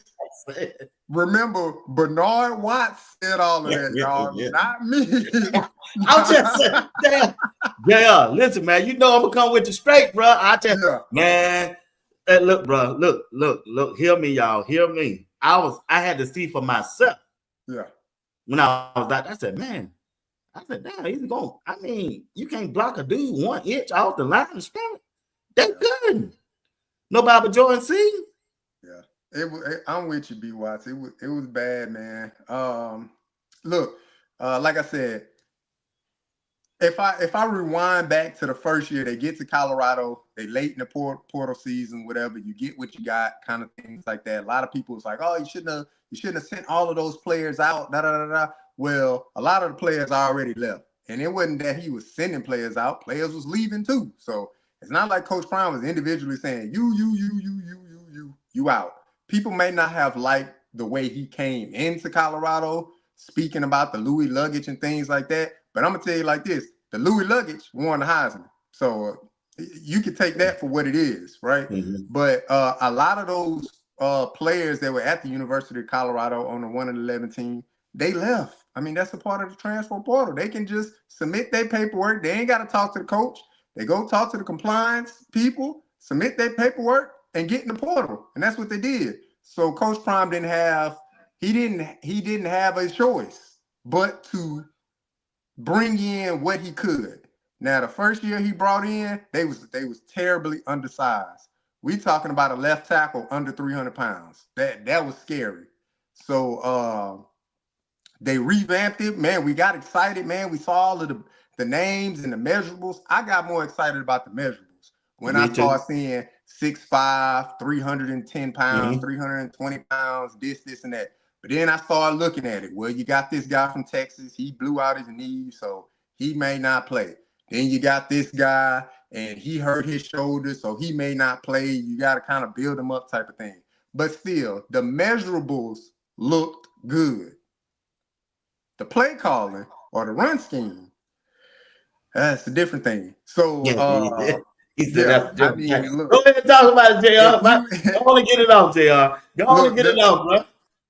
Remember, Bernard Watts said all of that, y'all. Not me. I'm just saying, damn. Listen, man, you know I'm gonna come with you straight, bro. Man, look, bro, look, hear me, y'all, hear me. I had to see for myself. Yeah. When I was out, I said, man, damn, he's going. I mean, you can't block a dude 1 inch off the line of scrimmage. They couldn't. Nobody but Jordan C. Yeah. I'm with you, BWatts. It was bad, man. Look, like I said, if I rewind back to the first year, they get to Colorado, they late in the portal season, whatever. You get what you got, kind of things like that. A lot of people was like, oh, you shouldn't have sent all of those players out. Well, a lot of the players already left, and it wasn't that he was sending players out. Players was leaving too. So it's not like Coach Prime was individually saying you out. People may not have liked the way he came into Colorado, speaking about the Louis luggage and things like that. But I'm going to tell you like this. The Louis luggage won the Heisman. So you can take that for what it is, right? Mm-hmm. But a lot of those players that were at the University of Colorado on the 1-11 team, they left. I mean, that's a part of the transfer portal. They can just submit their paperwork. They ain't got to talk to the coach. They go talk to the compliance people, submit their paperwork. and get in the portal. And that's what they did. So Coach Prime didn't have a choice but to bring in what he could. Now, the first year he brought in, they was terribly undersized. We talking about a left tackle under 300 pounds. That was scary. So they revamped it. Man, we got excited, man. We saw all of the names and the measurables. I got more excited about the measurables when I started seeing 6'5", 310 pounds, 320 pounds, this, and that. But then I started looking at it. Well, you got this guy from Texas. He blew out his knee, so he may not play. Then you got this guy, and he hurt his shoulder, so he may not play. You got to kind of build him up type of thing. But still, the measurables looked good. The play calling or the run scheme, that's a different thing. So, he said that's I mean, look, go ahead and talk about it, JR. Go on and get it off, JR. Go on and get it off, bro.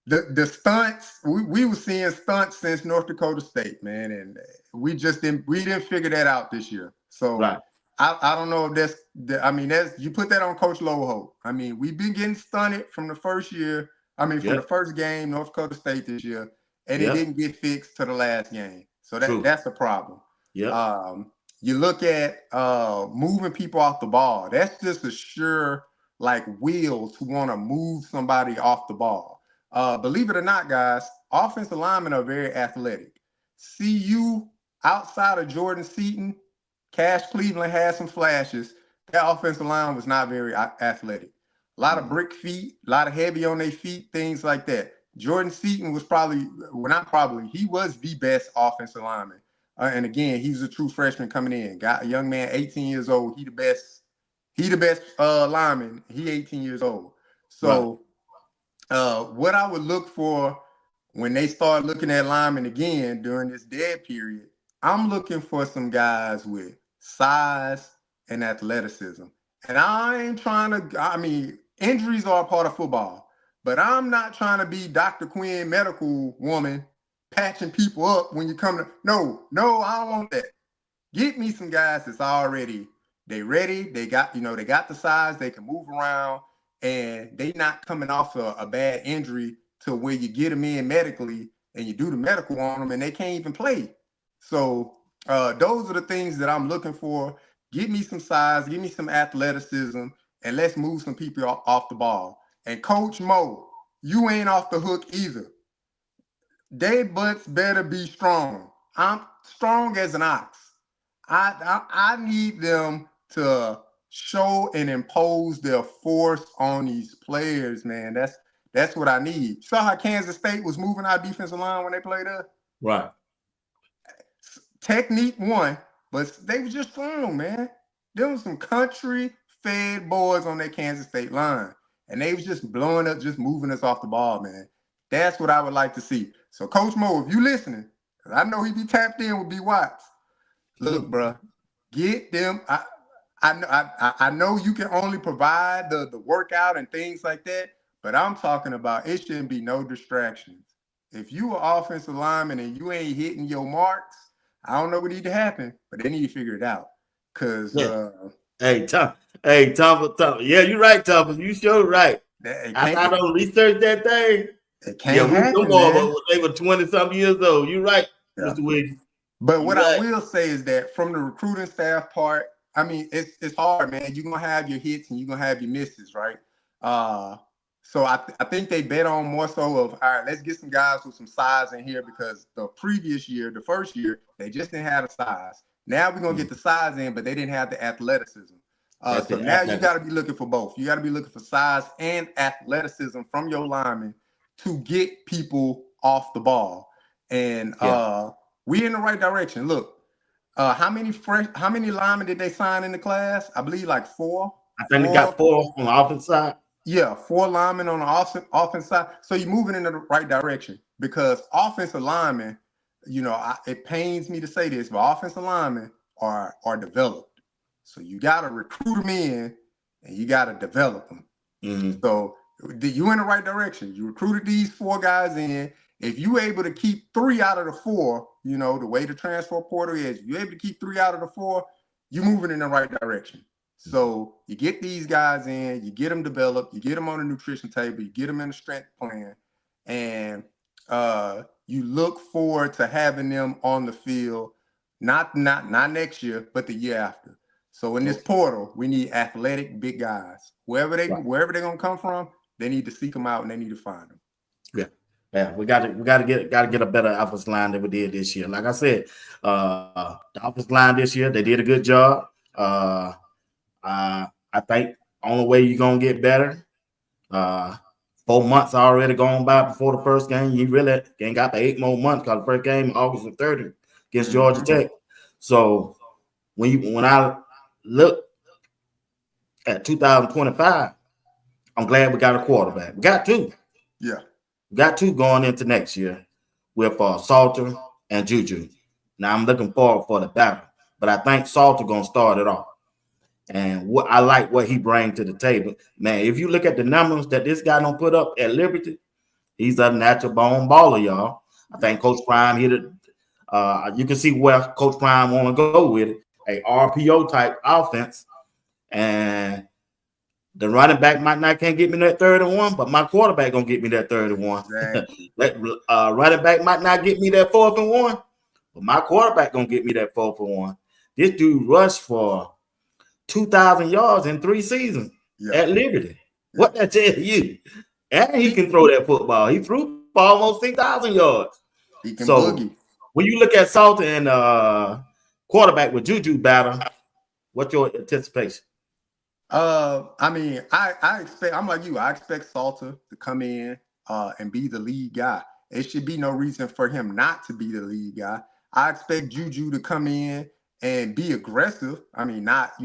The stunts, we were seeing stunts since North Dakota State, man, and we didn't figure that out this year. So right. I don't know if that's you put that on Coach Loho. I mean, we've been getting stunted from the first year. I mean, from the first game, North Dakota State this year, and it didn't get fixed to the last game. So that's a problem. Yeah. You look at moving people off the ball. That's just a sure will to want to move somebody off the ball. Believe it or not, guys, offensive linemen are very athletic. CU, outside of Jordan Seaton, Cash Cleveland had some flashes. That offensive line was not very athletic. A lot of brick feet, a lot of heavy on their feet, things like that. Jordan Seaton was he was the best offensive lineman. And again, he's a true freshman coming in. Got a young man, 18 years old. He the best lineman. He 18 years old. So what I would look for when they start looking at linemen again during this dead period, I'm looking for some guys with size and athleticism. And I ain't trying to, injuries are a part of football, but I'm not trying to be Dr. Quinn medical woman patching people up when you come to, no, I don't want that. Get me some guys that's already, they ready, they got the size, they can move around, and they not coming off a bad injury to where you get them in medically and you do the medical on them and they can't even play. So those are the things that I'm looking for. Give me some size, give me some athleticism, and let's move some people off the ball. And Coach Mo, you ain't off the hook either. They butts better be strong. I'm strong as an ox. I need them to show and impose their force on these players, man. That's what I need. You saw how Kansas State was moving our defensive line when they played us? Right. Technique won, but they were just strong, man. There was some country-fed boys on that Kansas State line, and they was just blowing up, just moving us off the ball, man. That's what I would like to see. So, Coach Mo, if you listening, because I know he be tapped in with BWatts. Look, bro, get them. I know you can only provide the workout and things like that, but I'm talking about it shouldn't be no distractions. If you are offensive lineman and you ain't hitting your marks, I don't know what need to happen, but they need to figure it out. Cause Tom. Yeah, you're right, Thomas. You sure right. I don't research that thing. It can't happen, they were 20-something years old. You're right, Mr. Williams. But what I will say is that from the recruiting staff part, it's hard, man. You're gonna have your hits and you're gonna have your misses, right? So I think they bet on more so of, all right, let's get some guys with some size in here, because the previous year, the first year, they just didn't have the size. Now we're gonna get the size in, but they didn't have the athleticism. So now you got to be looking for both. You got to be looking for size and athleticism from your linemen to get people off the ball. And we in the right direction. Look, how many linemen did they sign in the class? I believe like 4. I think they got 4 on the offense side. Yeah, 4 linemen on the offense side. So you're moving in the right direction, because offensive linemen, it pains me to say this, but offensive linemen are developed. So you got to recruit them in and you got to develop them. Mm-hmm. So you in the right direction. You recruited these 4 guys in. If you able to keep 3 out of the 4, the way the transfer portal is, you're able to keep 3 out of the 4, you're moving in the right direction. So you get these guys in, you get them developed, you get them on a nutrition table, you get them in a strength plan, and you look forward to having them on the field, not next year, but the year after. So in this portal, we need athletic big guys. Wherever they're gonna come from, they need to seek them out and they need to find them. Yeah. Yeah, we got to get a better offensive line than we did this year. Like I said, the offensive line this year, they did a good job. I think only way you're gonna get better. 4 months already gone by before the first game. You really ain't got the 8 more months because the first game August the 30th against Georgia Tech. So when I look at 2025, I'm glad we got a quarterback. We got two. Yeah. Got two going into next year with Salter and Juju. Now I'm looking forward for the battle, but I think Salter gonna start it off. And I like what he brings to the table. Man, if you look at the numbers that this guy don't put up at Liberty, he's a natural born baller, y'all. I think Coach Prime hit it. You can see where Coach Prime want to go with it. A RPO type offense, and the running back can't get me that 31, but my quarterback gonna get me that 31. Exactly. Running back might not get me that 4th and 1, but my quarterback gonna get me that 4th and 1. This dude rushed for 2,000 yards in 3 seasons at Liberty. What that tell you? And he can throw that football. He threw for almost 6,000 yards. He can boogie. When you look at Salter and quarterback with Juju battle, what's your anticipation? I mean, I expect, I'm like you, I expect Salter to come in and be the lead guy. It should be no reason for him not to be the lead guy. I expect Juju to come in and be aggressive. I mean, not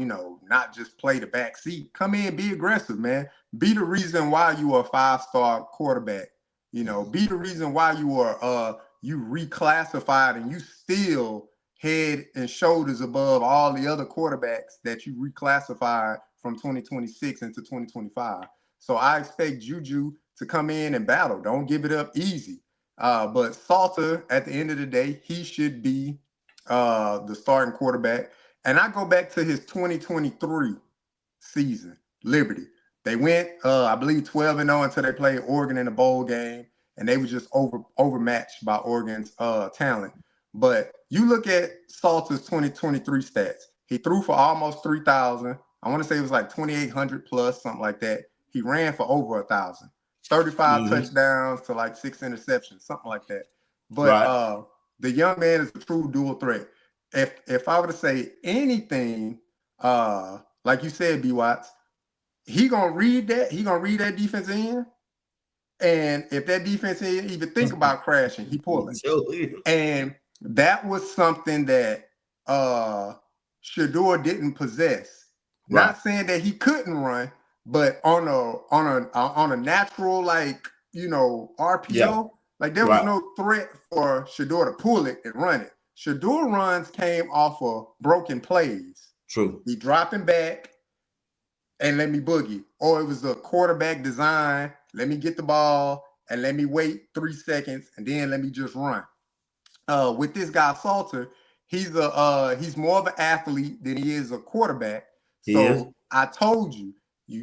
just play the back seat. Come in, be aggressive, man. Be the reason why you are a 5-star quarterback. Be the reason why you are you reclassified and you still head and shoulders above all the other quarterbacks that you reclassified from 2026 into 2025. So I expect Juju to come in and battle. Don't give it up easy. But Salter, at the end of the day, he should be the starting quarterback. And I go back to his 2023 season, Liberty. They went, I believe, 12-0 until they played Oregon in the bowl game, and they were just overmatched by Oregon's talent. But you look at Salter's 2023 stats. He threw for almost 3,000. I want to say it was like 2,800 plus, something like that. He ran for over 1,000. 35 touchdowns to like 6 interceptions, something like that. But the young man is a true dual threat. If I were to say anything, like you said, BWatts, he gonna read that. He gonna read that defense in, and if that defense even think about crashing, he pull it. And that was something that Shedeur didn't possess. Right. Not saying that he couldn't run, but on a natural RPO, like there was no threat for Shedeur to pull it and run it. Shedeur runs came off of broken plays. True. He dropping back and let me boogie. Or it was a quarterback design. Let me get the ball and let me wait 3 seconds and then let me just run. With this guy Salter, he's more of an athlete than he is a quarterback. So I told you,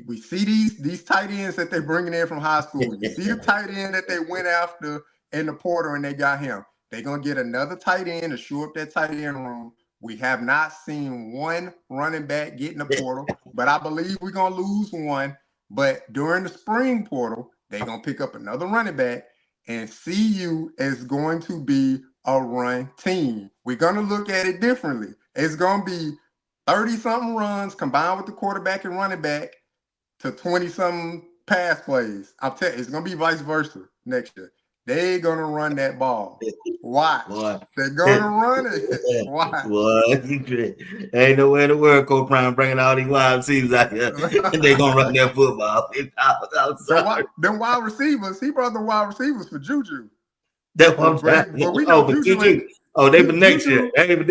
we see these tight ends that they're bringing in from high school. You see the tight end that they went after in the portal and they got him. They're going to get another tight end to shore up that tight end room. We have not seen one running back get in the portal, but I believe we're going to lose one. But during the spring portal, they're going to pick up another running back, and CU is going to be a run team. We're going to look at it differently. It's going to be 30-something runs combined with the quarterback and running back to 20-something pass plays. I'm telling you, it's going to be vice versa next year. They're going to run that ball. Watch. They're going to run it. Watch. Ain't nowhere in the world Coach Prime bringing all these wide receivers out here, and they're going to run that football. Them wide receivers, he brought the wide receivers for Juju. That's what I'm saying. But we know Juju. Oh, they for next year. They for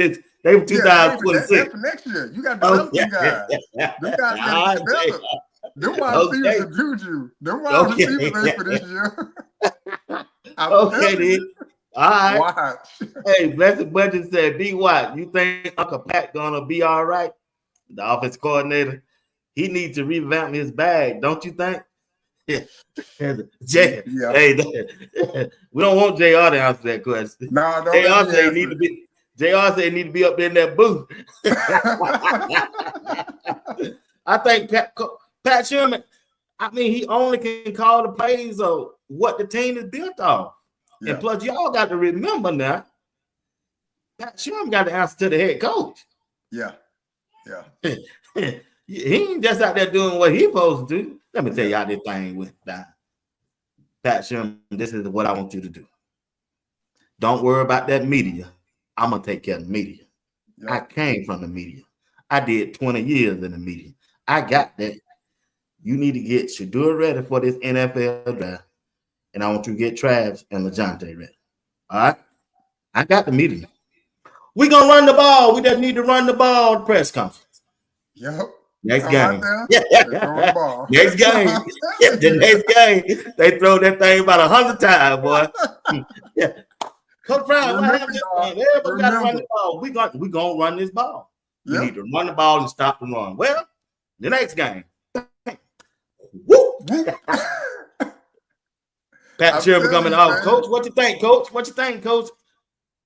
2026. That's for next year. You got to develop them guys. Them guys got to develop. Them wide receivers are Juju. Them wide receivers ain't for this year. Okay, then. All right. Watch. Hey, Blessed Budget said, BWatts, you think Uncle Pat gonna be all right? The offense coordinator. he needs to revamp his bag, don't you think? Jay, Yeah. hey, we don't want JR to answer that question. No, don't let JR me say answer need to be. JR say need to be up in that booth. I think Pat Sherman. I mean, he only can call the plays of what the team is built off. Yeah. And plus, y'all got to remember now, Pat Sherman got to answer to the head coach. Yeah. He ain't just out there doing what he supposed to do. Let me tell you how this thing went down. Pat Sherman, this is what I want you to do. Don't worry about that media. I'm going to take care of the media. Yep. I came from the media. I did 20 years in the media. I got that. You need to get Shador ready for this NFL draft. And I want you to get Travis and LeJohntay ready. All right? I got the media. We're going to run the ball. We just need to run the ball at press conference. Yep. Next game. The ball. Next game. The next game. They throw that thing about 100 times, boy. Coach Brown, what happened this time? Everybody got to run the ball. We're going to run this ball. We need to run the ball and stop the run. Well, the next game. Woo! Pat Sherman coming out. Coach, what you think, Coach? What you think, Coach?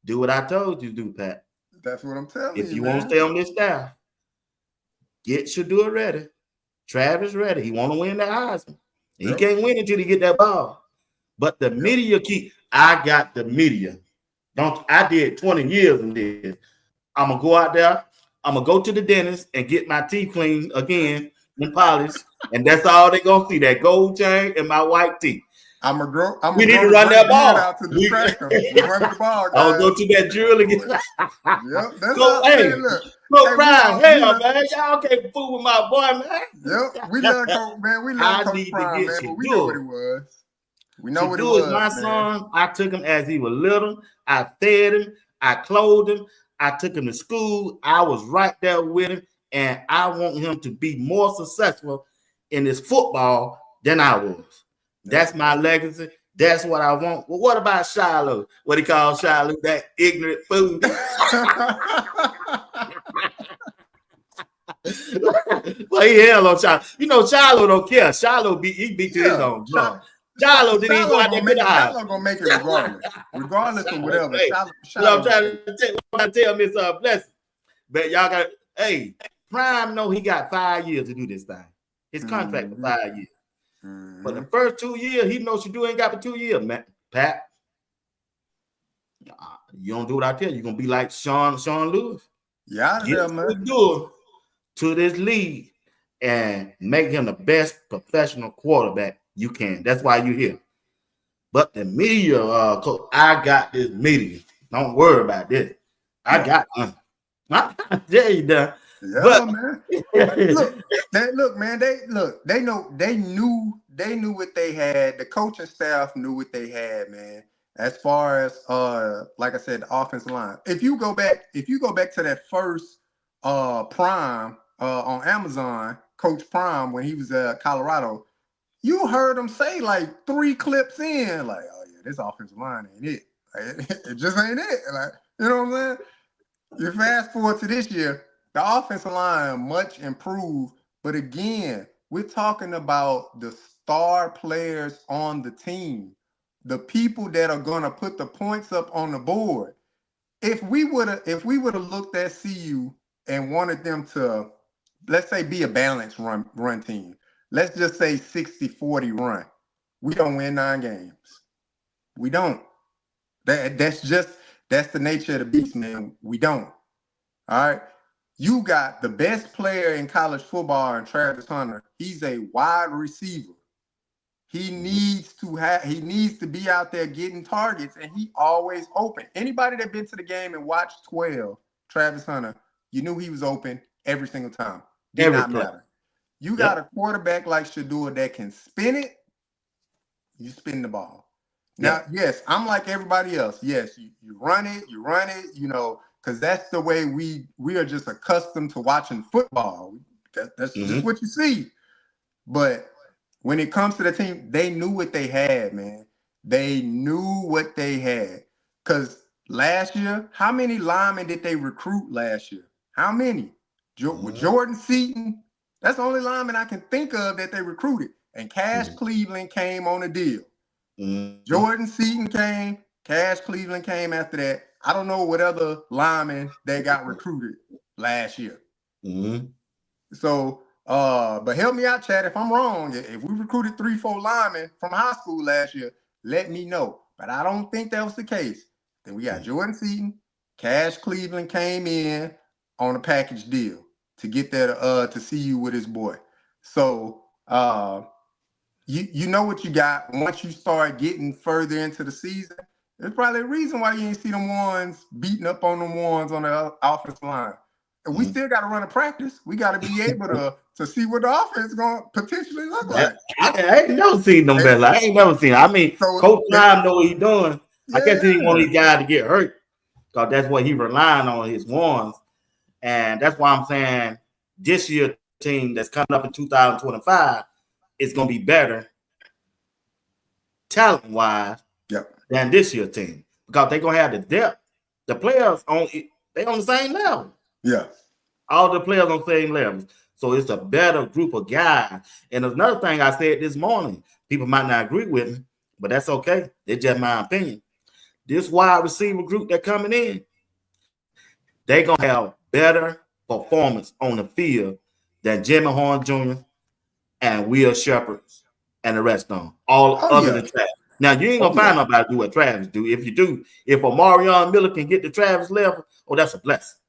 Do what I told you to do, Pat. That's what I'm telling you. If you want to stay on this staff, get Shador ready. Travis ready. He want to win the Heisman. He can't win until he get that ball. But the media I got the media. I did 20 years in this. I'm going to go out there. I'm going to go to the dentist and get my teeth cleaned again and polished. And that's all they're going to see, that gold chain and my white teeth. We need to run that ball. Out to distract them. Run the ball, guys. I'll go to that drill again. That's all I'm Look, Brian, hell, man. Y'all can't fool with my boy, man. Yep. We love Coach, man. We love Coach Prime, man. But we know what it was. We know what it was. My son, I took him as he was little. I fed him. I clothed him. I took him to school. I was right there with him. And I want him to be more successful in his football than I was. That's my legacy. That's what I want. Well, what about Shiloh? What he calls Shiloh, that ignorant fool. Well, he hell on Shiloh. You know, Shiloh don't care. Shiloh he beat to his own drum. Shiloh didn't even go out there to the house. Shiloh gonna make it regardless of whatever. Hey, I'm trying to tell Miss Blessing. But y'all got, hey, Prime know he got 5 years to do this thing. His contract for 5 years. But the first 2 years, he knows you ain't got for 2 years, man. Pat, you don't do what I tell you. You're gonna be like Sean Lewis. Yeah, man. To this league and make him the best professional quarterback you can. That's why you're here. But the media, coach, I got this media. Don't worry about this. I got one. I tell you that. Yeah, but, man. They knew what they had. The coaching staff knew what they had, man. As far as like I said, the offensive line. If you go back to that first Prime on Amazon, Coach Prime, when he was at Colorado, you heard him say like 3 clips in, like, oh yeah, this offensive line ain't it. Like, it just ain't it. Like, you know what I'm saying? You fast forward to this year, the offensive line much improved, but again, we're talking about the star players on the team, the people that are gonna put the points up on the board. If we would have looked at CU and wanted them to, let's say, be a balanced run team, let's just say 60-40 run, we don't win 9 games. We don't. That's the nature of the beast, man. We don't. All right. You got the best player in college football in Travis Hunter. He's a wide receiver. He needs to be out there getting targets, and he always open. Anybody that been to the game and watched 12, Travis Hunter, you knew he was open every single time. Did not matter. You got a quarterback like Shador that can spin it. You spin the ball. Now, yes, I'm like everybody else. Yes, you run it, you know, because that's the way we are just accustomed to watching football. That's just what you see. But when it comes to the team, they knew what they had, man. They knew what they had. Because last year, how many linemen did they recruit last year? How many? With Jordan Seaton, That's the only lineman I can think of that they recruited. And Cash Cleveland came on a deal. Jordan Seaton came. Cash Cleveland came after that. I don't know what other linemen they got recruited last year. So, but help me out, Chad, if I'm wrong. If we recruited 3-4 linemen from high school last year, let me know. But I don't think that was the case. Then we got Jordan Seaton. Cash Cleveland came in on a package deal to get that to see you with his boy. So you know what you got once you start getting further into the season. There's probably a reason why you ain't see them ones beating up on them ones on the offensive line. And we still got to run a practice. We got to be able to see what the offense is going to potentially look like. I ain't never seen them better. I ain't never seen. I mean, so Coach Time know what he's doing. Yeah. I guess he didn't want these guys to get hurt because that's what he relying on, his ones. And that's why I'm saying this year team that's coming up in 2025 is going to be better talent-wise than this year team because they're going to have the depth. The players on the same level. Yeah. All the players on the same level. So it's a better group of guys. And another thing I said this morning, people might not agree with me, but that's okay. It's just my opinion. This wide receiver group that coming in, they're going to have better performance on the field than Jimmy Horn Jr. and Will Shepard and the rest of them. All other than Travis. Now, you ain't going to find nobody do what Travis do. If you do, if Omarion Miller can get to Travis level, that's a blessing.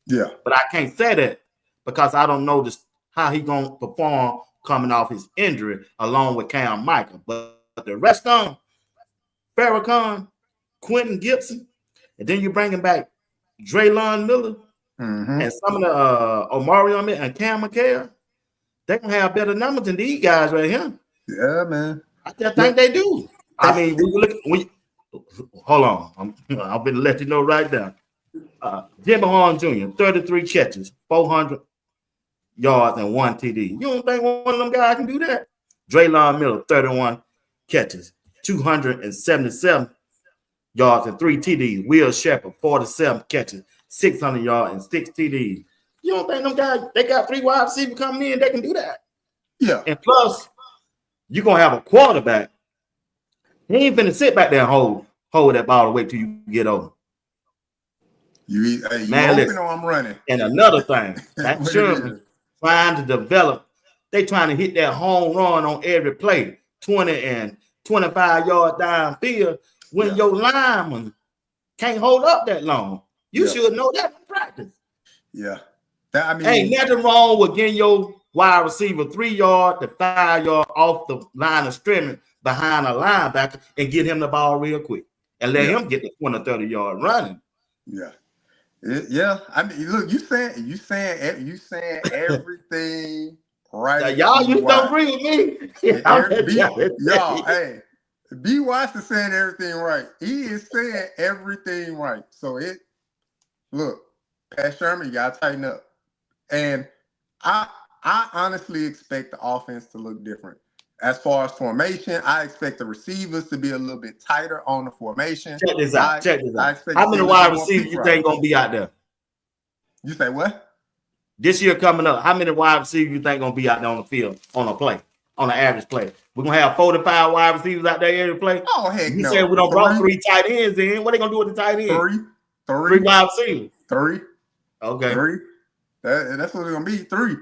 Yeah. But I can't say that because I don't know how he going to perform coming off his injury along with Cam Michael. But the rest of them, Farrakhan, Quentin Gibson, and then you're bringing back Draylon Miller and some of the Omarion Miller and Cam McHale, they're going to have better numbers than these guys right here. Yeah, man. I just think they do. I mean, hold on. I'm going to let you know right now. Jimmy Horn Jr., 33 catches, 400 yards, and 1 TD. You don't think one of them guys can do that? Draylon Miller, 31 catches, 277 yards, and 3 TDs. Will Shepard, 47 catches, 600 yards, and 6 TDs. You don't think them guys, they got 3 wide receivers coming in, they can do that? Yeah. And plus, you're going to have a quarterback. He ain't finna sit back there and hold that ball away till you get over. You open or I'm running. And another thing, that Sherman trying to develop, they trying to hit that home run on every play, 20 and 25 yards downfield. When your lineman can't hold up that long, you should know that from practice. Yeah. Ain't nothing wrong with getting your wide receiver 3 yard to 5 yard off the line of scrimmage behind a linebacker and get him the ball real quick and let him get the 20 or 30 yard running. Yeah. Yeah. I mean, look, you saying everything right. Y'all used to agree with me. Y'all, hey, BWatts is saying everything right. He is saying everything right. So look, Pat Sherman, you gotta tighten up. And I honestly expect the offense to look different. As far as formation, I expect the receivers to be a little bit tighter on the formation. Check this out. How many wide receivers you think gonna be out there? You say what? This year coming up, how many wide receivers you think gonna be out there on the field on a play, on an average play? We're gonna have 4 to 5 wide receivers out there every play. Oh heck no! You said we don't brought 3 tight ends in. What they gonna do with the tight end? 3 wide receivers. 3. Okay. 3. That's what it's gonna be. 3.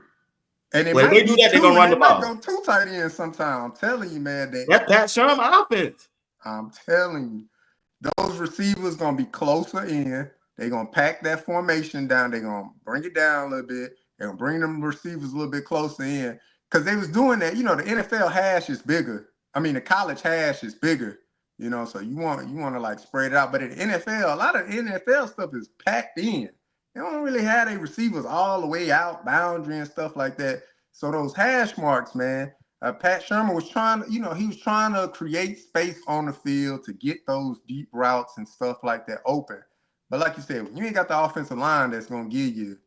And if they do that, they're gonna run the ball. Go 2 tight ends sometime. I'm telling you, man. That's Pat Sherman offense. I'm telling you, those receivers gonna be closer in. They're gonna pack that formation down. They're gonna bring it down a little bit. They're gonna bring them receivers a little bit closer in. Because they was doing that. You know, the NFL hash is bigger. I mean, the college hash is bigger. You know, so you want to like spread it out. But in the NFL, a lot of NFL stuff is packed in. They don't really have their receivers all the way out, boundary and stuff like that. So those hash marks, man, Pat Sherman was trying to create space on the field to get those deep routes and stuff like that open. But like you said, when you ain't got the offensive line that's going to give you,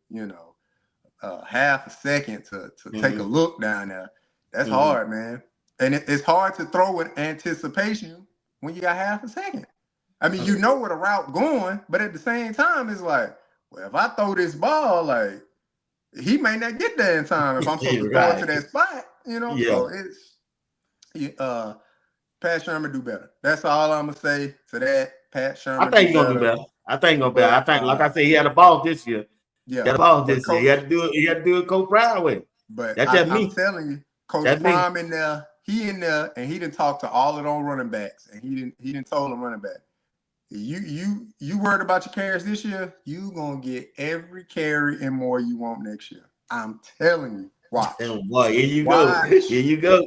half a second to take a look down there, that's hard, man. And it's hard to throw with anticipation when you got half a second. I mean, you know where the route going, but at the same time, it's like, well, if I throw this ball, like, he may not get there in time if I'm supposed to throw it to that spot, you know. Yeah. So it's Pat Sherman do better. That's all I'm gonna say to that. Pat Sherman. I think he's gonna do better. I think he's gonna be better. I think, like I said, he had a ball this year. Yeah, he had a ball this Coach, year. He had to do it. He had to do it Coach Prime way. But That's just me. I'm telling you, Coach That's Prime me. in there. He in there, and he didn't talk to all of those running backs, and he didn't told them running back. You worried about your carries this year? You gonna get every carry and more you want next year. I'm telling you. Watch. Oh boy, here you Watch. go. Here you go.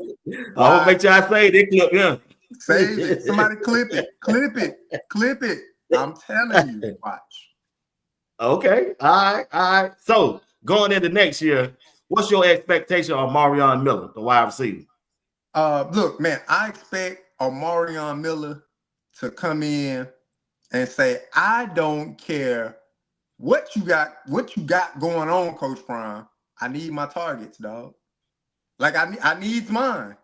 I will make sure I say this clip here. Save it. Somebody clip it. Clip it. Clip it. I'm telling you. Watch. Okay. All right. So going into next year, what's your expectation on Marion Miller, the wide receiver? Look, man, I expect Marion Miller to come in and say, I don't care what you got going on, Coach Prime. I need my targets, dog. Like I need mine.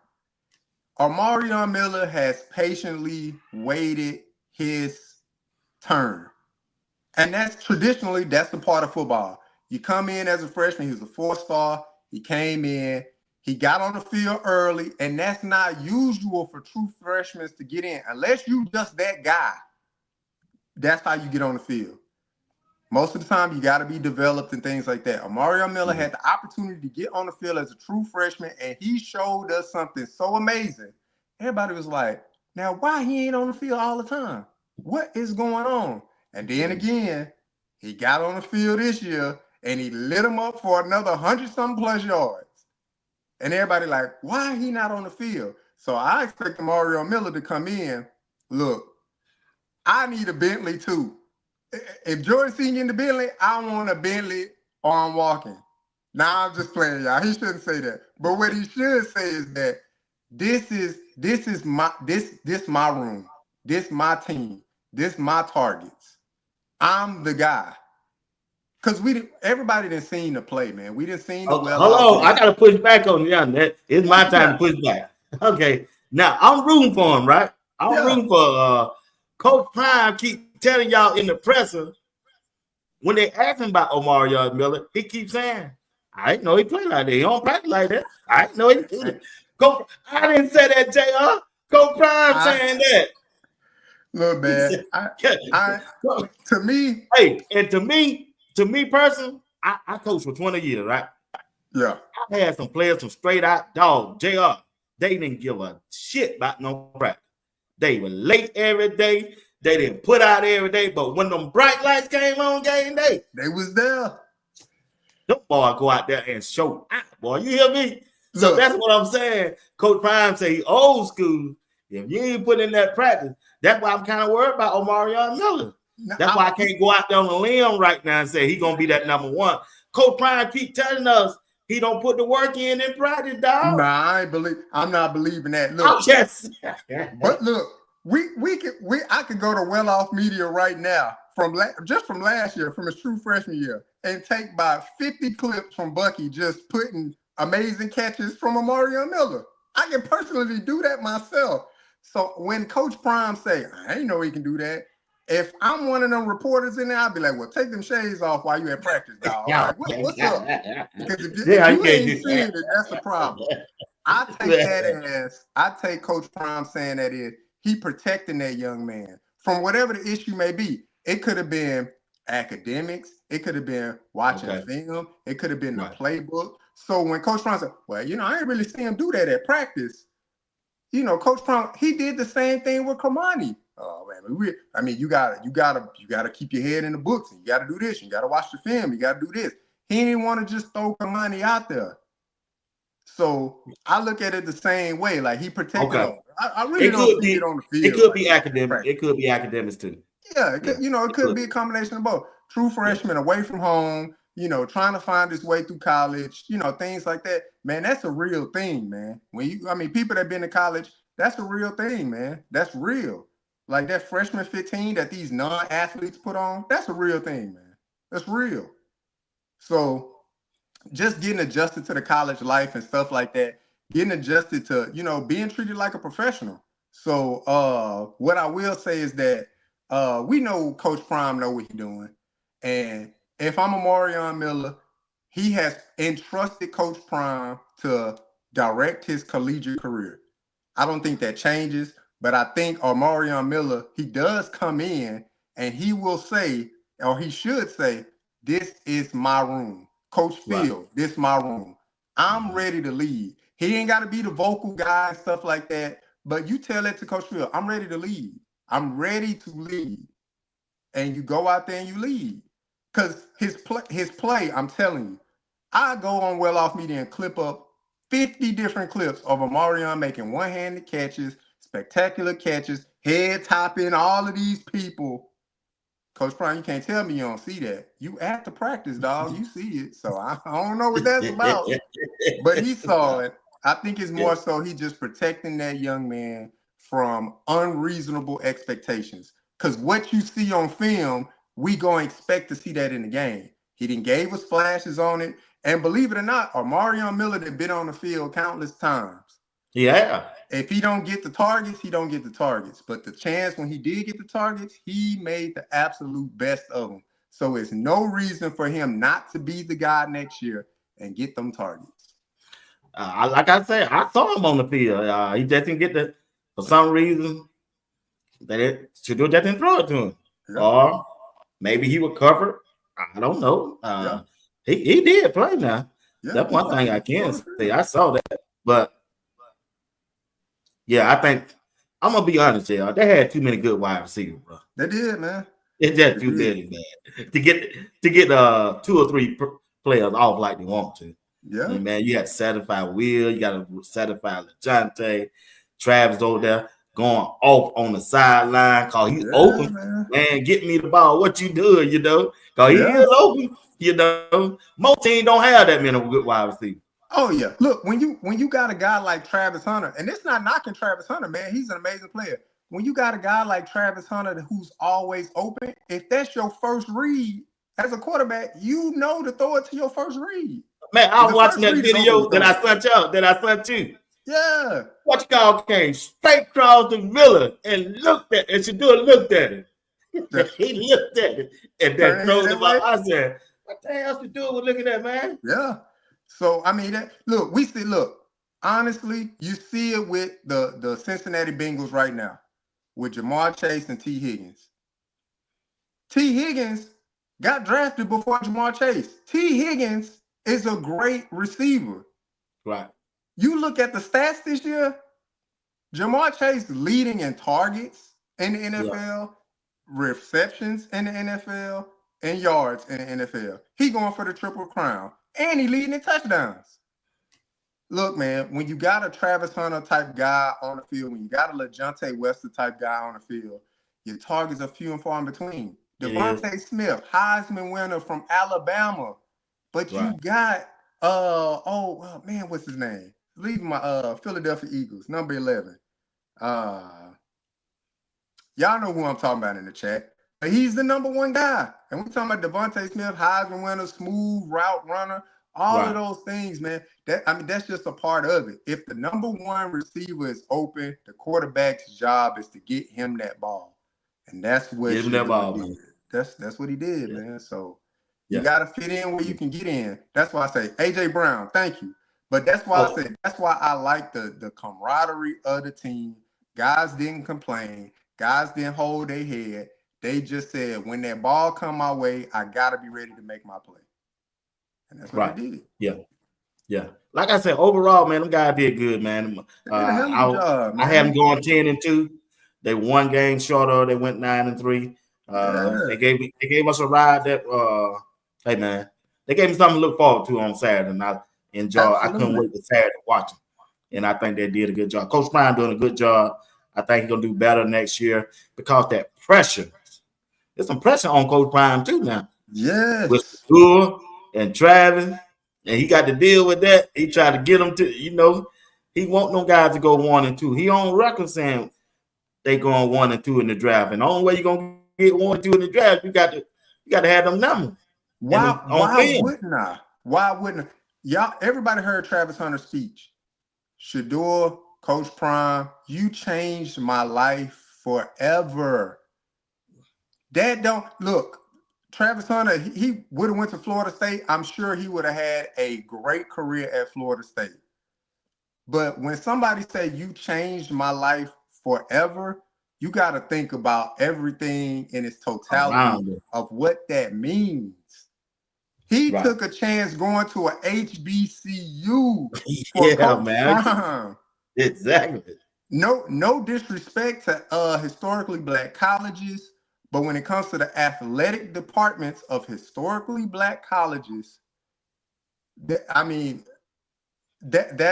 Marion Miller has patiently waited his turn. And that's the part of football. You come in as a freshman, he was a 4-star. He came in, he got on the field early, and that's not usual for true freshmen to get in. Unless you just that guy, that's how you get on the field. Most of the time, you got to be developed and things like that. Marion Miller had the opportunity to get on the field as a true freshman, and he showed us something so amazing. Everybody was like, now, why he ain't on the field all the time? What is going on? And then again, he got on the field this year, and he lit him up for another 100-something plus yards. And everybody like, why he not on the field? So I expect Marion Miller to come in. Look, I need a Bentley too. If Jordan Senior in the Bentley, I want a Bentley or I'm walking. Now I'm just playing, y'all. He shouldn't say that. But what he should say is that this is my room. This my team. This my targets. I'm the guy. Because everybody didn't seen the play, man. We didn't seen the Hello, I gotta push back on you on that. It's my time to push back. Okay. Now I'm rooting for him, right? I'm rooting for Coach Prime keep telling y'all in the presser when they ask him about Marion Miller, he keeps saying, I didn't know he played like that. He don't practice like that. I didn't know he did it. I didn't say that, JR. Coach Prime saying that. Look, man. To me, hey, and to me personally, I coached for 20 years, right? Yeah. I had some players, some straight out dog, JR. They didn't give a shit about no practice. They were late every day. They didn't put out every day. But when them bright lights came on game day, they was there. Them boys go out there and show out, boy. You hear me? So look, that's what I'm saying. Coach Prime say he old school. If you ain't put in that practice, that's why I'm kind of worried about Marion Miller. That's why I can't go out there on the limb right now and say he's gonna be that number one. Coach Prime keep telling us he don't put the work in practice, dog. Nah, I'm not believing that. Look, but look, I could go to Well Off Media right now from last year, from his true freshman year, and take about 50 clips from Bucky just putting amazing catches from Marion Miller. I can personally do that myself. So when Coach Prime say, I ain't know he can do that. If I'm one of them reporters in there, I'll be like, well, take them shades off while you at practice, dog. Like, what's up? Because if you ain't seeing it, that's a problem. I take Coach Prime saying that is he protecting that young man from whatever the issue may be. It could have been academics. It could have been watching film. It could have been the playbook. So when Coach Prime said, well, I ain't really see him do that at practice. Coach Prime, he did the same thing with Kamani. Oh man, you gotta keep your head in the books. And you gotta do this. You gotta watch the film. You gotta do this. He didn't want to just throw Kamani out there. So I look at it the same way. Like he protected him. I really don't see it on the field. It could be academic. It could be academics too. Yeah, it could be a combination of both. True freshman away from home, trying to find his way through college, things like that. Man, that's a real thing, man. People that been to college, that's a real thing, man. That's real. Like that freshman 15 that these non-athletes put on, that's a real thing, man. That's real. So just getting adjusted to the college life and stuff like that, getting adjusted to, being treated like a professional. So what I will say is that we know Coach Prime know what he's doing. And if I'm a Marion Miller, he has entrusted Coach Prime to direct his collegiate career. I don't think that changes, but I think Omarion Miller, he does come in and he will say, or he should say, this is my room. Coach Right. Phil, this is my room. I'm ready to lead. He ain't got to be the vocal guy and stuff like that, but you tell that to Coach Phil, I'm ready to lead. I'm ready to lead. And you go out there and you lead. Because his play, I'm telling you, I go on Well Off Media and clip up 50 different clips of Omarion making one-handed catches, spectacular catches, head topping, all of these people. Coach Prime, you can't tell me you don't see that. You at the practice, dog. You see it. So I don't know what that's about. But he saw it. I think it's more so he just protecting that young man from unreasonable expectations. Because what you see on film, we going to expect to see that in the game. He didn't gave us flashes on it. And believe it or not, Omarion Miller had been on the field countless times. Yeah. If he don't get the targets, he don't get the targets. But the chance when he did get the targets, he made the absolute best of them. So it's no reason for him not to be the guy next year and get them targets. Like I said, I saw him on the field. He just didn't get the, for some reason, that Shador just didn't throw it to him. Yeah. Or maybe he would cover. I don't know. He did play now. Yeah, that's one thing I can say. I saw that. But yeah, I think I'm gonna be honest, y'all. They had too many good wide receivers, bro. They did, man. It's just too many, man. To get 2 or 3 players off like they want to. Yeah, and man, you got to satisfy Will. You got to satisfy LeJohntay. Travis over there going off on the sideline because he's open. Man, get me the ball. What you doing? You know, because he is open. You know, most teams don't have that many good wide receivers. Oh yeah, look, when you got a guy like Travis Hunter, and it's not knocking Travis Hunter, man. He's an amazing player. When you got a guy like Travis Hunter who's always open, if that's your first read as a quarterback, you know to throw it to your first read. Man, I was watching that video that I sent y'all, that I sent you. Yeah. What you call came straight across the Miller and looked at it, and Shador looked at it. He looked at it and then throws the ball. I said, what the hell Shador was looking at, man? Yeah. So I mean, honestly, you see it with the Cincinnati Bengals right now with Jamar Chase and T. Higgins. T. Higgins got drafted before Jamar Chase. T. Higgins is a great receiver. Right. You look at the stats this year, Jamar Chase leading in targets in the NFL, receptions in the NFL, and yards in the NFL. He going for the Triple Crown. And he leading in touchdowns. Look, man, when you got a Travis Hunter type guy on the field, when you got a LeJohntay Wester type guy on the field, your targets are few and far in between. Devontae Smith, Heisman winner from Alabama. But you got, what's his name? Leaving my Philadelphia Eagles, number 11. Y'all know who I'm talking about in the chat. But he's the number 1 guy. And we're talking about Devontae Smith, Heisman winner, smooth route runner, all of those things, man. That's just a part of it. If the number 1 receiver is open, the quarterback's job is to get him that ball. And that's what he did. That's what he did, man. So you got to fit in where you can get in. That's why I say, AJ Brown, thank you. But that's why I said, that's why I like the camaraderie of the team. Guys didn't complain. Guys didn't hold their head. They just said, when that ball come my way, I got to be ready to make my play. And that's what they did. Yeah. Like I said, overall, man, them guys did good, man. I have them going 10-2. They won games shorter. They went 9-3. They gave us a ride that hey man, they gave me something to look forward to on Saturday, and I enjoy. I couldn't wait to Saturday to watch them, and I think they did a good job. Coach Prime doing a good job. I think he's gonna do better next year because that pressure. There's some pressure on Coach Prime too now. Yes, with Shador and Travis, and he got to deal with that. He tried to get them to, he want them guys to go 1-2. He on record saying they going 1-2 in the draft, and the only way you're gonna get 1-2 in the draft, you got to have them numbers. Why wouldn't I? Y'all, everybody heard Travis Hunter's speech. Shador, Coach Prime, you changed my life forever. That don't look. Travis Hunter, he would have went to Florida State. I'm sure he would have had a great career at Florida State. But when somebody say you changed my life forever, you got to think about everything in its totality of what that means. He took a chance going to a HBCU for Coach Prime. Exactly. No disrespect to historically Black colleges, but when it comes to the athletic departments of historically Black colleges, that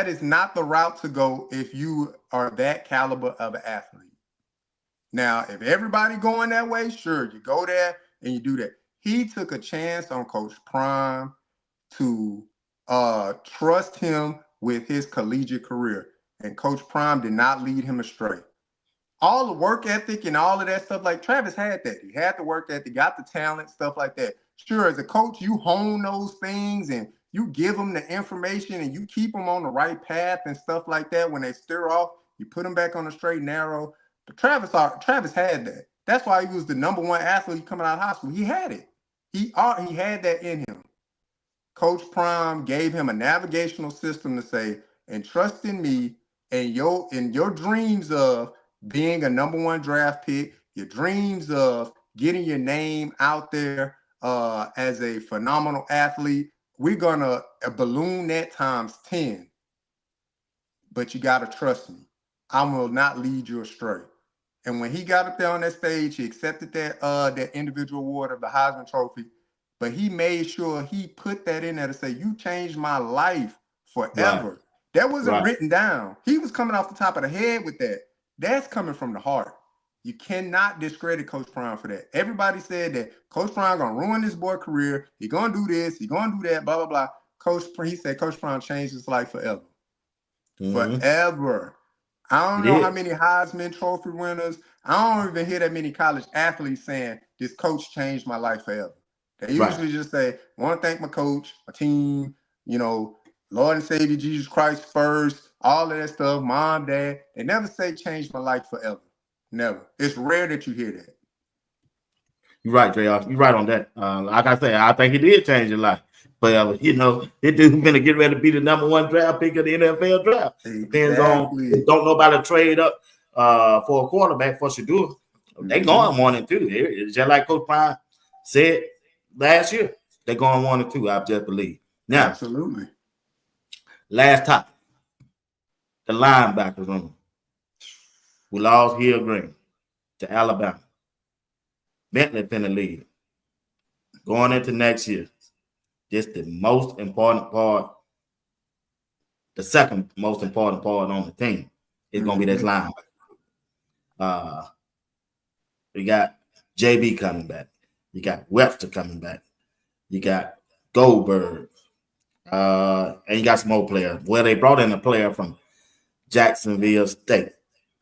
is not the route to go if you are that caliber of an athlete. Now, if everybody going that way, sure, you go there and you do that. He took a chance on Coach Prime to trust him with his collegiate career, and Coach Prime did not lead him astray. All the work ethic and all of that stuff, like Travis had that. He had the work ethic, got the talent, stuff like that. Sure, as a coach, you hone those things and you give them the information and you keep them on the right path and stuff like that. When they steer off, you put them back on the straight and narrow. But Travis had that. That's why he was the number one athlete coming out of high school. He had it. He had that in him. Coach Prime gave him a navigational system to say, and trust in me and your dreams of being a number one draft pick, your dreams of getting your name out there as a phenomenal athlete. We're gonna balloon that times 10. But you gotta trust me. I will not lead you astray. And when he got up there on that stage, he accepted that individual award of the Heisman Trophy. But he made sure he put that in there to say, you changed my life forever. Right. That wasn't written down. He was coming off the top of the head with that. That's coming from the heart. You cannot discredit Coach Prime for that. Everybody said that Coach Prime gonna ruin this boy's career. He gonna do this. He gonna do that. Blah blah blah. He said Coach Prime changed his life forever. Mm-hmm. Forever. I don't know how many Heisman Trophy winners. I don't even hear that many college athletes saying this coach changed my life forever. They usually just say, I want to thank my coach, my team, Lord and Savior Jesus Christ first, all of that stuff, mom, dad. They never say changed my life forever. Never. It's rare that you hear that. You're right, JR. You're right on that. Like I said, I think he did change your life. But, this dude's going to get ready to be the number one draft pick of the NFL draft. Exactly. Depends on, don't nobody trade up for a quarterback for Shador. Mm-hmm. They going 1 and 2. It's just like Coach Prime said last year. They're going 1 and 2, I just believe. Now, absolutely. Last topic, the linebacker room. We lost Hill Green to Alabama. Bentley finna leave. Going into next year, this the most important part. The second most important part on the team is going to be this linebacker. We got JB coming back. You got Webster coming back. You got Goldberg. And you got some more players. Well, they brought in a player from Jacksonville State.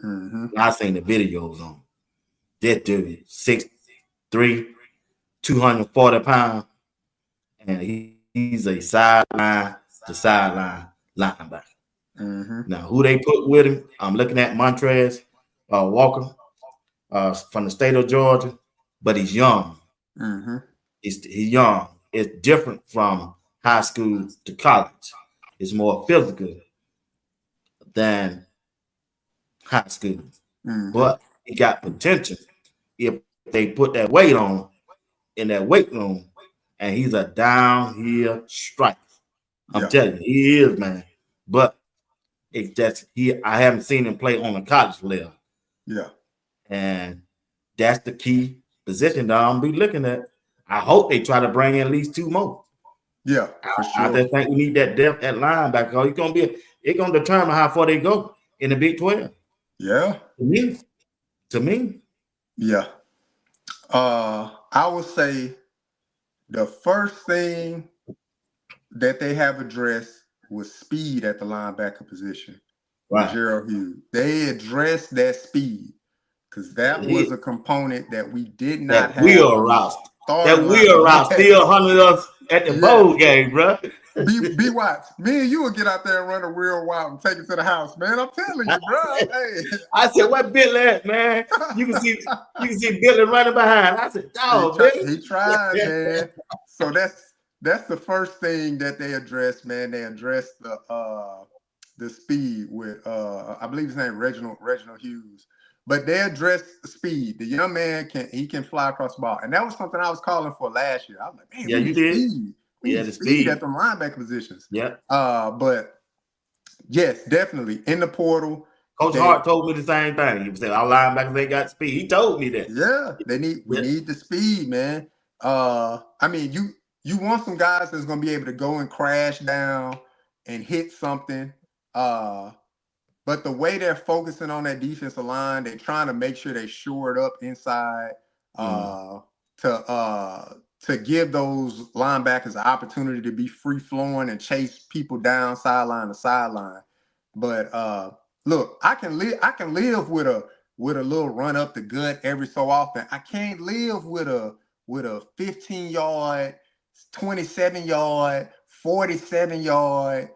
Mm-hmm. I seen the videos on that dude, 6'3", 240 pounds, and he's a sideline to sideline linebacker. Mm-hmm. Now, who they put with him? I'm looking at Montrez Walker from the state of Georgia, but he's young. Mm-hmm. He's young. It's different from high school to college. It's more physical than high school. Mm-hmm. But he got potential if they put that weight on in that weight room, and he's a downhill striker. I'm telling you, he is, man. But it's just I haven't seen him play on a college level. Yeah. And that's the key position that I'm be looking at. I hope they try to bring in at least 2 more. Yeah, for sure. I just think we need that depth at linebacker. It's gonna determine how far they go in the Big 12. Yeah. To me. Yeah. I would say the first thing that they have addressed was speed at the linebacker position. Right. Gerald Hughes. They addressed that speed because that was a component that we did not have. That wheel route still hunted us at the bowl game, bro. BWatts, me and you will get out there and run a real wild and take it to the house, man. I'm telling you, bro. Hey. I said, "What Billy at, man?" You can see Billy running behind. I said, "Dog, Billy." He tried, man. So that's the first thing that they addressed, man. They addressed the speed with I believe his name Reginald Hughes. But they addressed the speed. The young man can fly across the ball. And that was something I was calling for last year. I was like, man, Yeah, you did. Speed. We need speed at the linebacker positions. Yeah. But yes, definitely in the portal. Coach Hart told me the same thing. He said our linebackers they got speed. He told me that. Yeah, we need the speed, man. I mean, you want some guys that's gonna be able to go and crash down and hit something. But the way they're focusing on that defensive line, they're trying to make sure they shore it up inside to give those linebackers an opportunity to be free flowing and chase people down sideline to sideline. But look, I can live with a little run up the gut every so often. I can't live with a 15-yard, 27-yard, 47-yard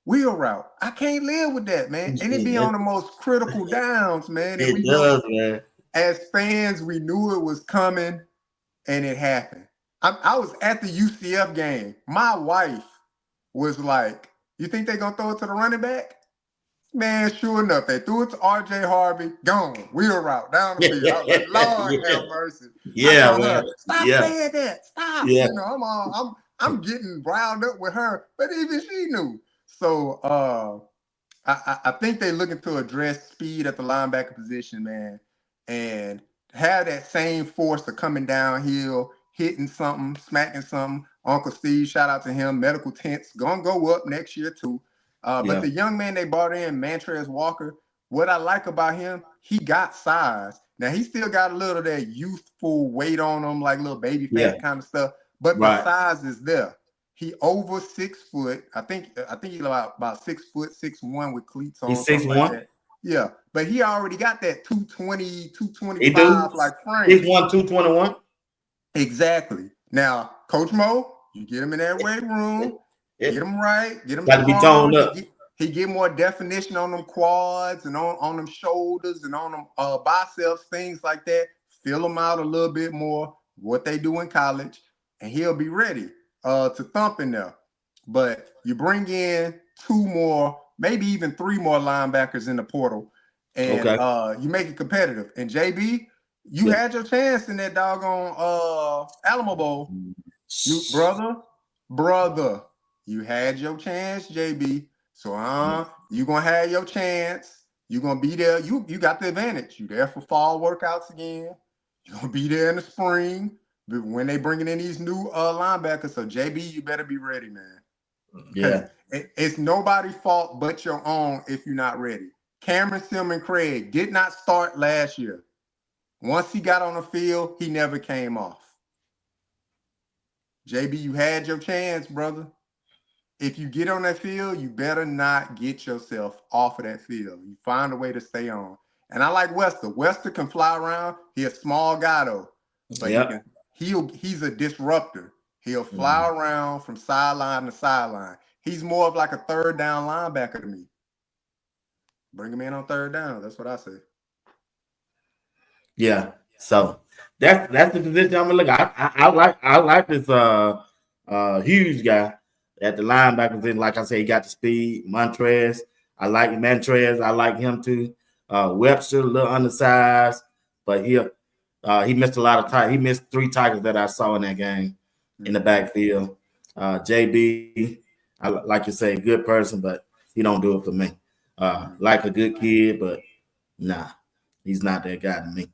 wheel route. I can't live with that, man. And it be on the most critical downs, man. And it does, man. As fans, we knew it was coming, and it happened. I was at the UCF game. My wife was like, "You think they're gonna throw it to the running back?" Man, sure enough, they threw it to R.J. Harvey. Gone. Wheel route down the field. I was like, Lord have mercy. Yeah, man. Stop saying that. Stop. Yeah. You know, I'm getting riled up with her, but even she knew. So I think they're looking to address speed at the linebacker position, man, and have that same force of coming downhill, hitting something, smacking something. Uncle Steve, shout out to him. Medical tents gonna go up next year too. But the young man they brought in, Montrez Walker, what I like about him, he got size. Now he still got a little of that youthful weight on him, like little baby fat kind of stuff. But the size is there. He over 6 foot. I think he's about 6 foot, 6'1" with cleats on. He's 6'1". Like yeah, but he already got that 220, 225 like frame. He's 221. Exactly. Now, Coach Mo, you get him in that weight room, get him right, get him got to be toned up. He get more definition on them quads and on them shoulders and on them biceps, things like that. Fill them out a little bit more, what they do in college, and he'll be ready to thump in there. But you bring in 2 more, maybe even 3 more linebackers in the portal, and you make it competitive. And JB, you had your chance in that doggone Alamo Bowl. You brother, you had your chance, JB. So you're gonna have your chance. You're gonna be there. You got the advantage. You there for fall workouts again. You're gonna be there in the spring when they bringing in these new linebackers. So JB, you better be ready, man. Yeah. It's nobody's fault but your own if you're not ready. Cameron Silman Craig did not start last year. Once he got on the field, he never came off. JB, you had your chance, brother. If you get on that field, you better not get yourself off of that field. You find a way to stay on. And I like Wester. Wester can fly around. He's a small guy, though. But he's a disruptor. He'll fly around from sideline to sideline. He's more of like a third down linebacker to me. Bring him in on third down. That's what I say. Yeah. So that's the position I'm gonna look at. I like this huge guy at the linebacker thing. Like I said, he got the speed. Montrez. I like Montrez. I like him too. Webster, a little undersized, but he missed a lot of time. He missed 3 tackles that I saw in that game in the backfield. JB, like you say, good person, but he don't do it for me. Like a good kid, but nah, he's not that guy to me.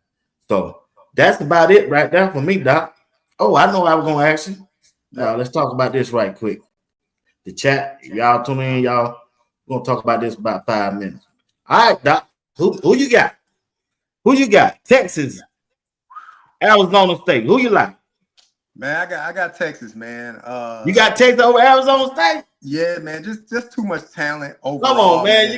So that's about it right there for me, Doc. Oh, I know I was gonna ask you. Let's talk about this right quick. The chat, y'all tune in, y'all. We're gonna talk about this for about 5 minutes. All right, Doc. Who you got? Who you got? Texas, Arizona State. Who you like? Man, I got Texas, man. You got Texas over Arizona State? Yeah, man. Just too much talent overall. Come on, man.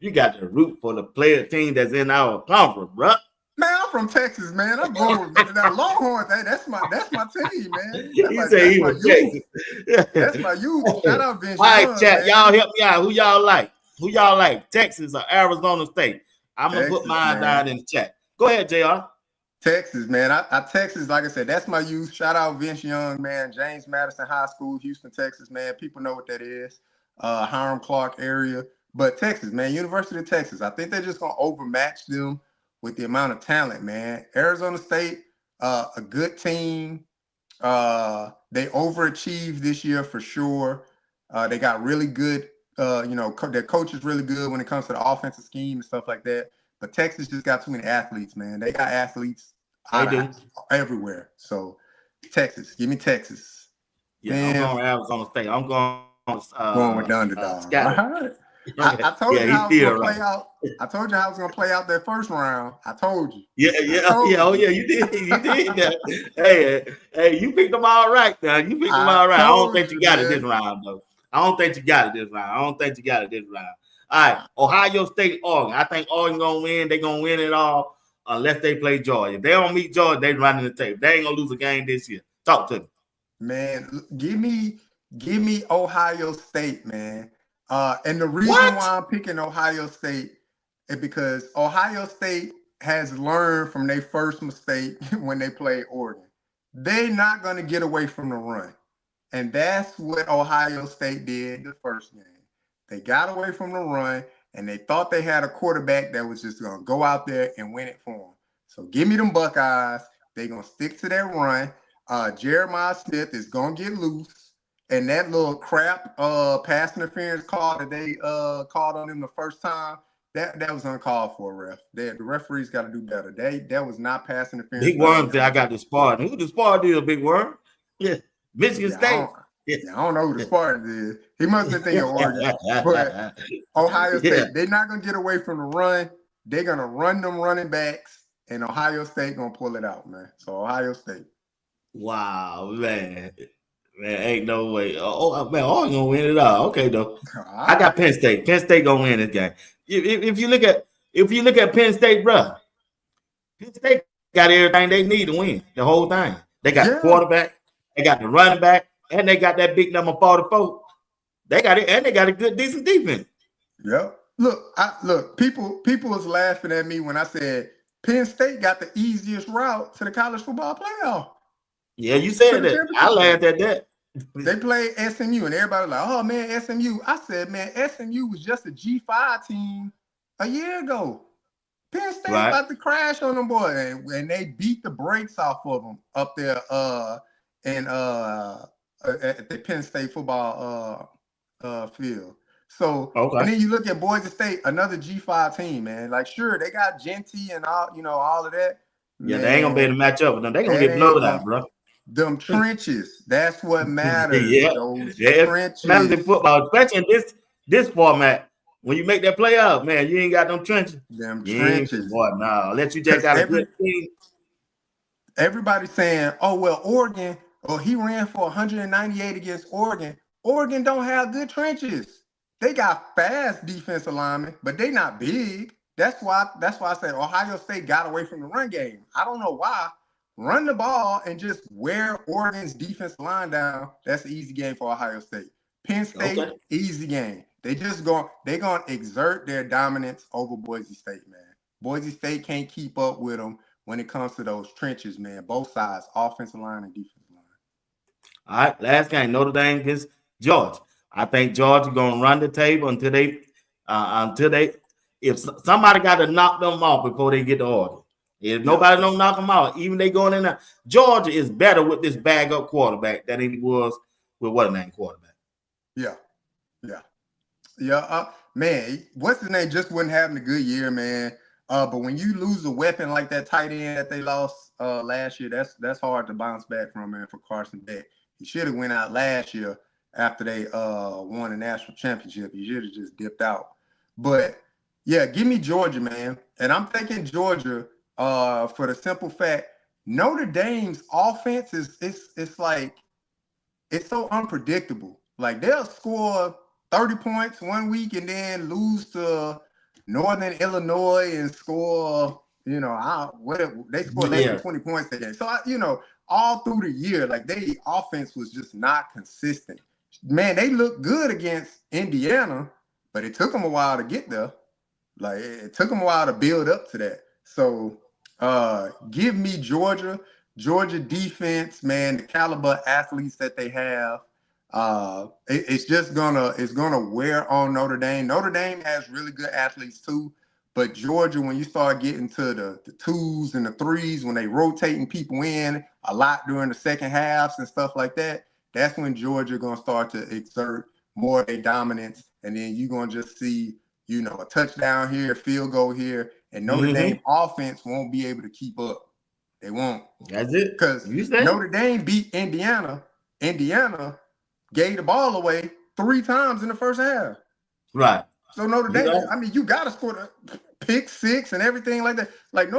You got to root for the player team that's in our conference, bro. Man, I'm from Texas, man. I'm going with that Longhorns. That's my team, man. He said he was Texas. That's my youth. Shout out Vince All right, Young, chat. man. Y'all help me out. Who y'all like? Who y'all like? Texas or Arizona State? I'm gonna put mine down in the chat. Go ahead, JR. Texas, man. I Texas, like I said, that's my youth. Shout out Vince Young, man. James Madison High School, Houston, Texas, man. People know what that is. Hiram Clark area. But Texas, man, University of Texas. I think they're just gonna overmatch them with the amount of talent, man. Arizona State, a good team. They overachieved this year for sure. They got really good, their coach is really good when it comes to the offensive scheme and stuff like that. But Texas just got too many athletes, man. They got athletes everywhere. So Texas, give me Texas. Yeah, man. I'm going Arizona State. I'm going with the underdog. Scatter. I told you how I was gonna play out. I told you how I was gonna play out that first round. I told you. Yeah. Oh yeah, you did. You did that. Hey, you picked them all right now. You picked them all right. I don't think you got it this round though. I don't think you got it this round. All right, Ohio State, Oregon. I think Oregon gonna win. They're gonna win it all unless they play Georgia. If they don't meet Georgia, they running the tape. They ain't gonna lose a game this year. Talk to me. Man, give me Ohio State, man. And the reason why I'm picking Ohio State is because Ohio State has learned from their first mistake when they played Oregon. They're not gonna get away from the run. And that's what Ohio State did the first game. They got away from the run, and they thought they had a quarterback that was just going to go out there and win it for them. So give me them Buckeyes. They're going to stick to their run. Jeremiah Smith is going to get loose. And that little crap pass interference call that they called on him the first time, that was uncalled for, ref. The referees got to do better. That was not pass interference. Big Worm said, I got the Spartan. Who the Spartan is, Big Worm? Yeah. Michigan State. I don't know who the Spartans is. He must have been thinking Oregon. But Ohio State, they're not going to get away from the run. They're going to run them running backs, and Ohio State going to pull it out, man. So Ohio State. Wow, man. Man, ain't no way. Man, Oregon going to win it all. Okay, though. I got Penn State. Penn State going to win this game. If you look at Penn State, bro, Penn State got everything they need to win the whole thing. They got the quarterback. They got the running back. And they got that big number 44. They got it, and they got a good, decent defense. Yep. Look. People was laughing at me when I said Penn State got the easiest route to the college football playoff. Yeah, you said that. I laughed at that. They played SMU, and everybody was like, "Oh man, SMU." I said, "Man, SMU was just a G5 team a year ago. Penn State about to crash on them boys, and they beat the brakes off of them up there at the Penn State football field." So, and then you look at Boise State, another G5 team, man. Like, sure, they got Genty and all of that. Yeah, man, they ain't gonna be able to match up with them. They gonna get blown out, bro. Them trenches, that's what matters. Those trenches. Matters in football, especially in this format. When you make that playoff, man, you ain't got them trenches. Them trenches, boy. Nah, unless you just got a good team. Everybody's saying, "Oh well, Oregon." Oh, he ran for 198 against Oregon. Oregon don't have good trenches. They got fast defensive linemen, but they not big. That's why I said Ohio State got away from the run game. I don't know why. Run the ball and just wear Oregon's defensive line down. That's an easy game for Ohio State. Penn State, easy game. They're gonna exert their dominance over Boise State, man. Boise State can't keep up with them when it comes to those trenches, man. Both sides, offensive line and defensive line. All right, last game, Notre Dame against Georgia. I think Georgia gonna run the table until they if somebody got to knock them off before they get to Oregon. If nobody don't knock them out, even they going in there, Georgia is better with this bag up quarterback than he was with what a name quarterback. Yeah. Man, what's his name just wasn't having a good year, man. But when you lose a weapon like that tight end that they lost last year, that's hard to bounce back from, man. For Carson Beck, he should have went out last year after they won a national championship. He should have just dipped out. But yeah, give me Georgia, man. And I'm thinking Georgia for the simple fact Notre Dame's offense it's like it's so unpredictable. Like they'll score 30 points one week and then lose to Northern Illinois and score, they scored less than 20 points that game. So all through the year, like they offense was just not consistent. Man, they looked good against Indiana, but it took them a while to get there. Like it took them a while to build up to that. So give me Georgia defense, man, the caliber athletes that they have. It's gonna wear on Notre Dame. Notre Dame has really good athletes too, but Georgia, when you start getting to the twos and the threes, when they rotating people in a lot during the second halves and stuff like that, that's when Georgia gonna start to exert more of their dominance, and then you're gonna just see, a touchdown here, a field goal here, and Notre Dame offense won't be able to keep up. They won't. That's it. Because Notre Dame beat Indiana. Indiana gave the ball away 3 times in the first half. Right. So Notre Dame, you got to score the pick 6 and everything like that. Like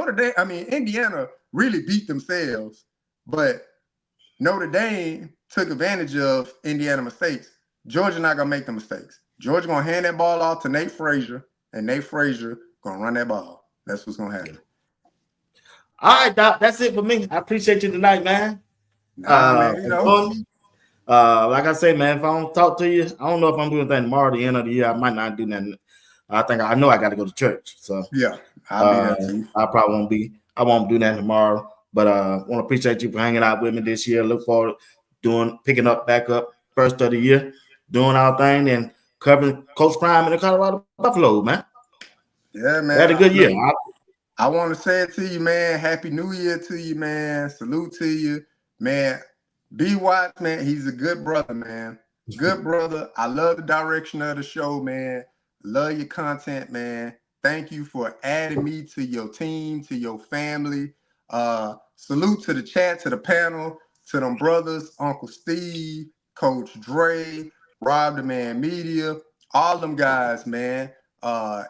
Indiana really beat themselves, but Notre Dame took advantage of Indiana mistakes. Georgia not going to make the mistakes. Georgia going to hand that ball off to Nate Frazier, and Nate Frazier going to run that ball. That's what's going to happen. All right, Doc, that's it for me. I appreciate you tonight, man. Man, like I say, man, if I don't talk to you, I don't know if I'm doing anything tomorrow at the end of the year. I might not do nothing. I know I got to go to church. So yeah, I'll be there too. I probably won't be. I won't do that tomorrow. But want to appreciate you for hanging out with me this year. Look forward to picking up back up first of the year, doing our thing and covering Coach Prime in the Colorado Buffalo, man. Yeah, man. Had a good year. I want to say it to you, man. Happy New Year to you, man. Salute to you, man. BWatts, man, he's a good brother, man. Good brother. I love the direction of the show, man. Love your content, man. Thank you for adding me to your team, to your family. Salute to the chat, to the panel, to them brothers, Uncle Steve, Coach Dre, Rob the Man Media, all them guys, man.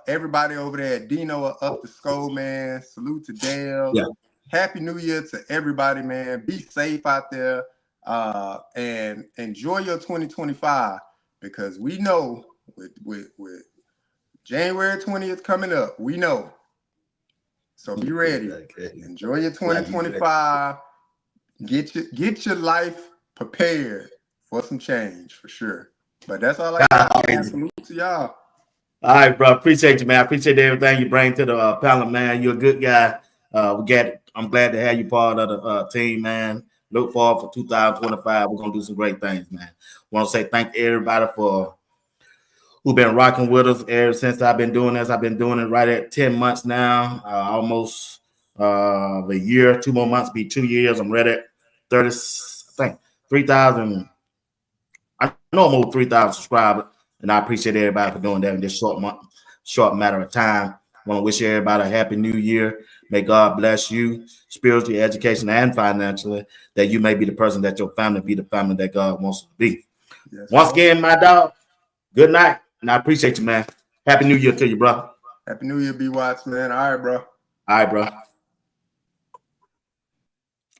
Everybody over there at Dino up the skull, man. Salute to Dale. Yeah. Happy New Year to everybody, man. Be safe out there. And enjoy your 2025, because we know with January 20th coming up, we know. So be ready. Enjoy your 2025. Get your life prepared for some change for sure. But that's all I got. Salute to y'all. All right, bro. Appreciate you, man. I appreciate everything you bring to the panel, man. You're a good guy. I'm glad to have you part of the team, man. Look forward for 2025. We're gonna do some great things, man. Want to say thank everybody for who've been rocking with us ever since I've been doing this. I've been doing it right at 10 months now, almost a year. 2 more months be 2 years. I'm ready at 30. I think 3,000. I know I'm over 3,000 subscribers, and I appreciate everybody for doing that in this short matter of time. Want to wish everybody a happy New Year. May God bless you spiritually, educationally, and financially, that you may be the person that your family be the family that God wants to be. Yes, once again, my dog, good night, and I appreciate you, man. Happy New Year to you, bro. Happy New Year, BWatts, man. All right, bro. All right, bro.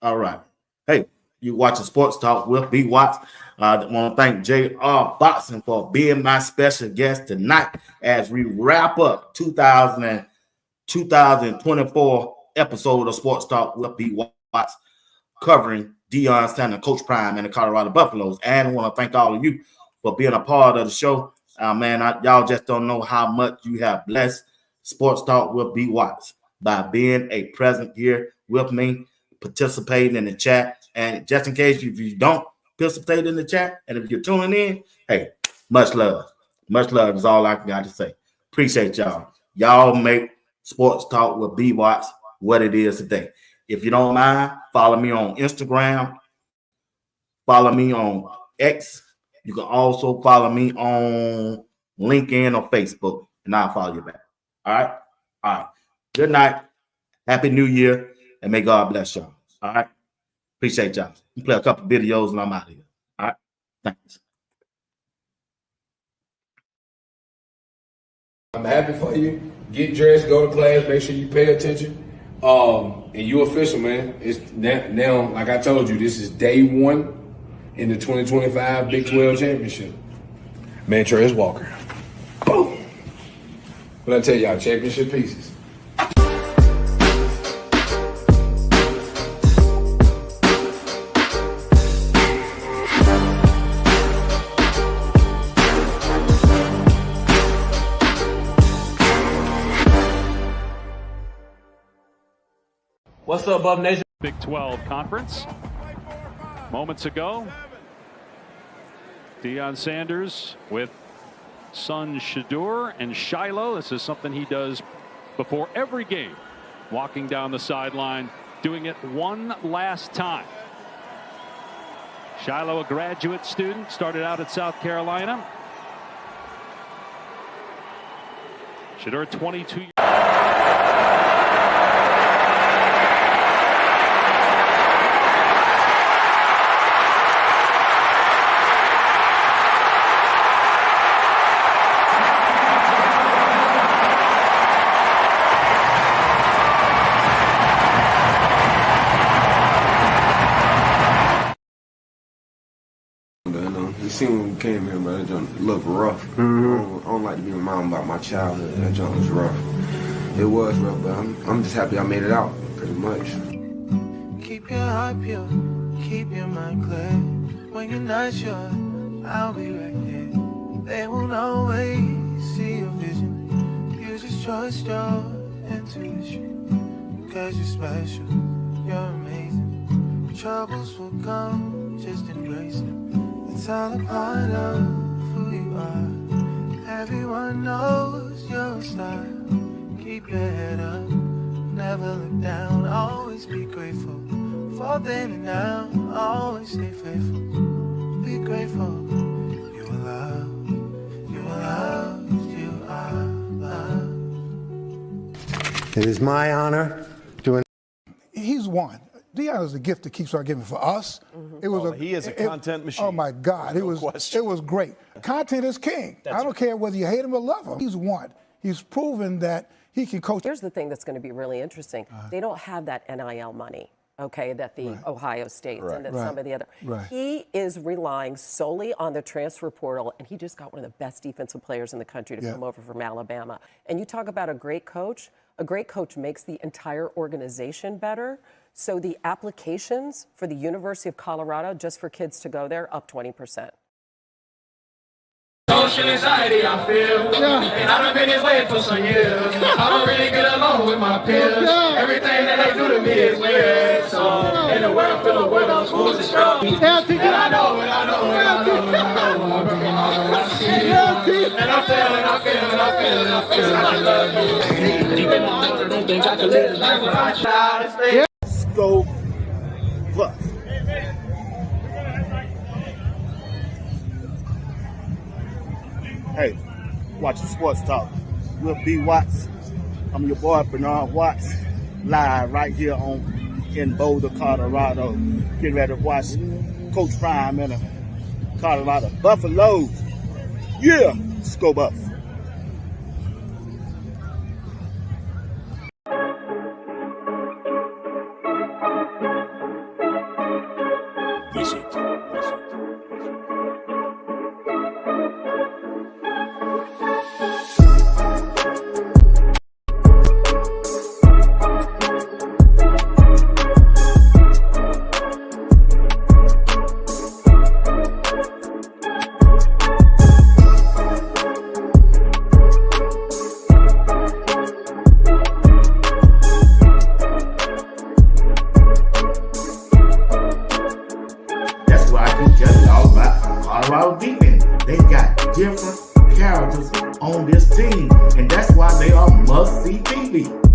All right. Hey, you watching Sports Talk with BWatts. I want to thank J.R. Boxing for being my special guest tonight as we wrap up 2024 episode of Sports Talk with BWatts, covering Deion Sanders, Coach Prime, and the Colorado Buffaloes. And I want to thank all of you for being a part of the show. Man, y'all just don't know how much you have blessed Sports Talk with BWatts by being a present here with me, participating in the chat. And just in case if you don't participate in the chat, and if you're tuning in, hey, much love. Much love is all I got to say. Appreciate y'all. Y'all make Sports Talk with BWatts what it is today. If you don't mind, follow me on Instagram, follow me on X. You can also follow me on LinkedIn or Facebook, and I'll follow you back. All right? All right. Good night. Happy New Year, and may God bless y'all. All right? Appreciate y'all. You play a couple videos, and I'm out of here. All right? Thanks. I'm happy for you. Get dressed, go to class, make sure you pay attention. And you official, man. It's now, like I told you, this is day 1 in the 2025 Big 12 championship. Montrezl Walker. Boom. What I tell y'all, championship pieces. What's up, Bub Nation? Big 12 Conference. Moments ago, Deion Sanders with son Shadur and Shiloh. This is something he does before every game. Walking down the sideline, doing it one last time. Shiloh, a graduate student, started out at South Carolina. Shadur, 22 years. You seen when we came here, man, that joint looked rough. I don't like to be reminded about my childhood. That joint was rough. It was rough, but I'm just happy I made it out, pretty much. Keep your heart pure, keep your mind clear. When you're not sure, I'll be right here. They won't always see your vision. You just trust your intuition. Cause you're special, you're amazing. Troubles will come, just embrace them. It's all a part of who you are. Everyone knows you're a star. Keep your head up, never look down. Always be grateful for then and now. Always stay faithful, be grateful. You are loved, you are loved, you are loved. It is my honor to. He's one. Deion is the gift that keeps on giving for us. It was He is a content machine. Oh my God, it was great. Content is king. I don't care whether you hate him or love him. He's one. He's proven that he can coach. Here's the thing that's going to be really interesting. They don't have that NIL money, okay, that the Ohio States and that some of the other. He is relying solely on the transfer portal, and he just got one of the best defensive players in the country to come over from Alabama. And you talk about a great coach makes the entire organization better. So the applications for the University of Colorado, just for kids to go there, up 20%. Social anxiety I feel, and I done been this way for some years. I don't really get along with my peers. Everything that they do to me is weird. So in a world full of weirdos, fools and scrubs, and I know, and I know, and I know, and I know, I'm working hard on my shit. And I feel, and I feel, and I feel, and I feel, and I love you. Deep in my heart, I don't think I can live this life without child. Go plus. Hey, watching Sports Talk with BWatts. I'm your boy Bernard Watts, live right here in Boulder, Colorado. Getting ready to watch Coach Prime and the Colorado Buffaloes. Yeah, let's go Buffs. Colorado defense. They got different characters on this team, and that's why they are must-see TV.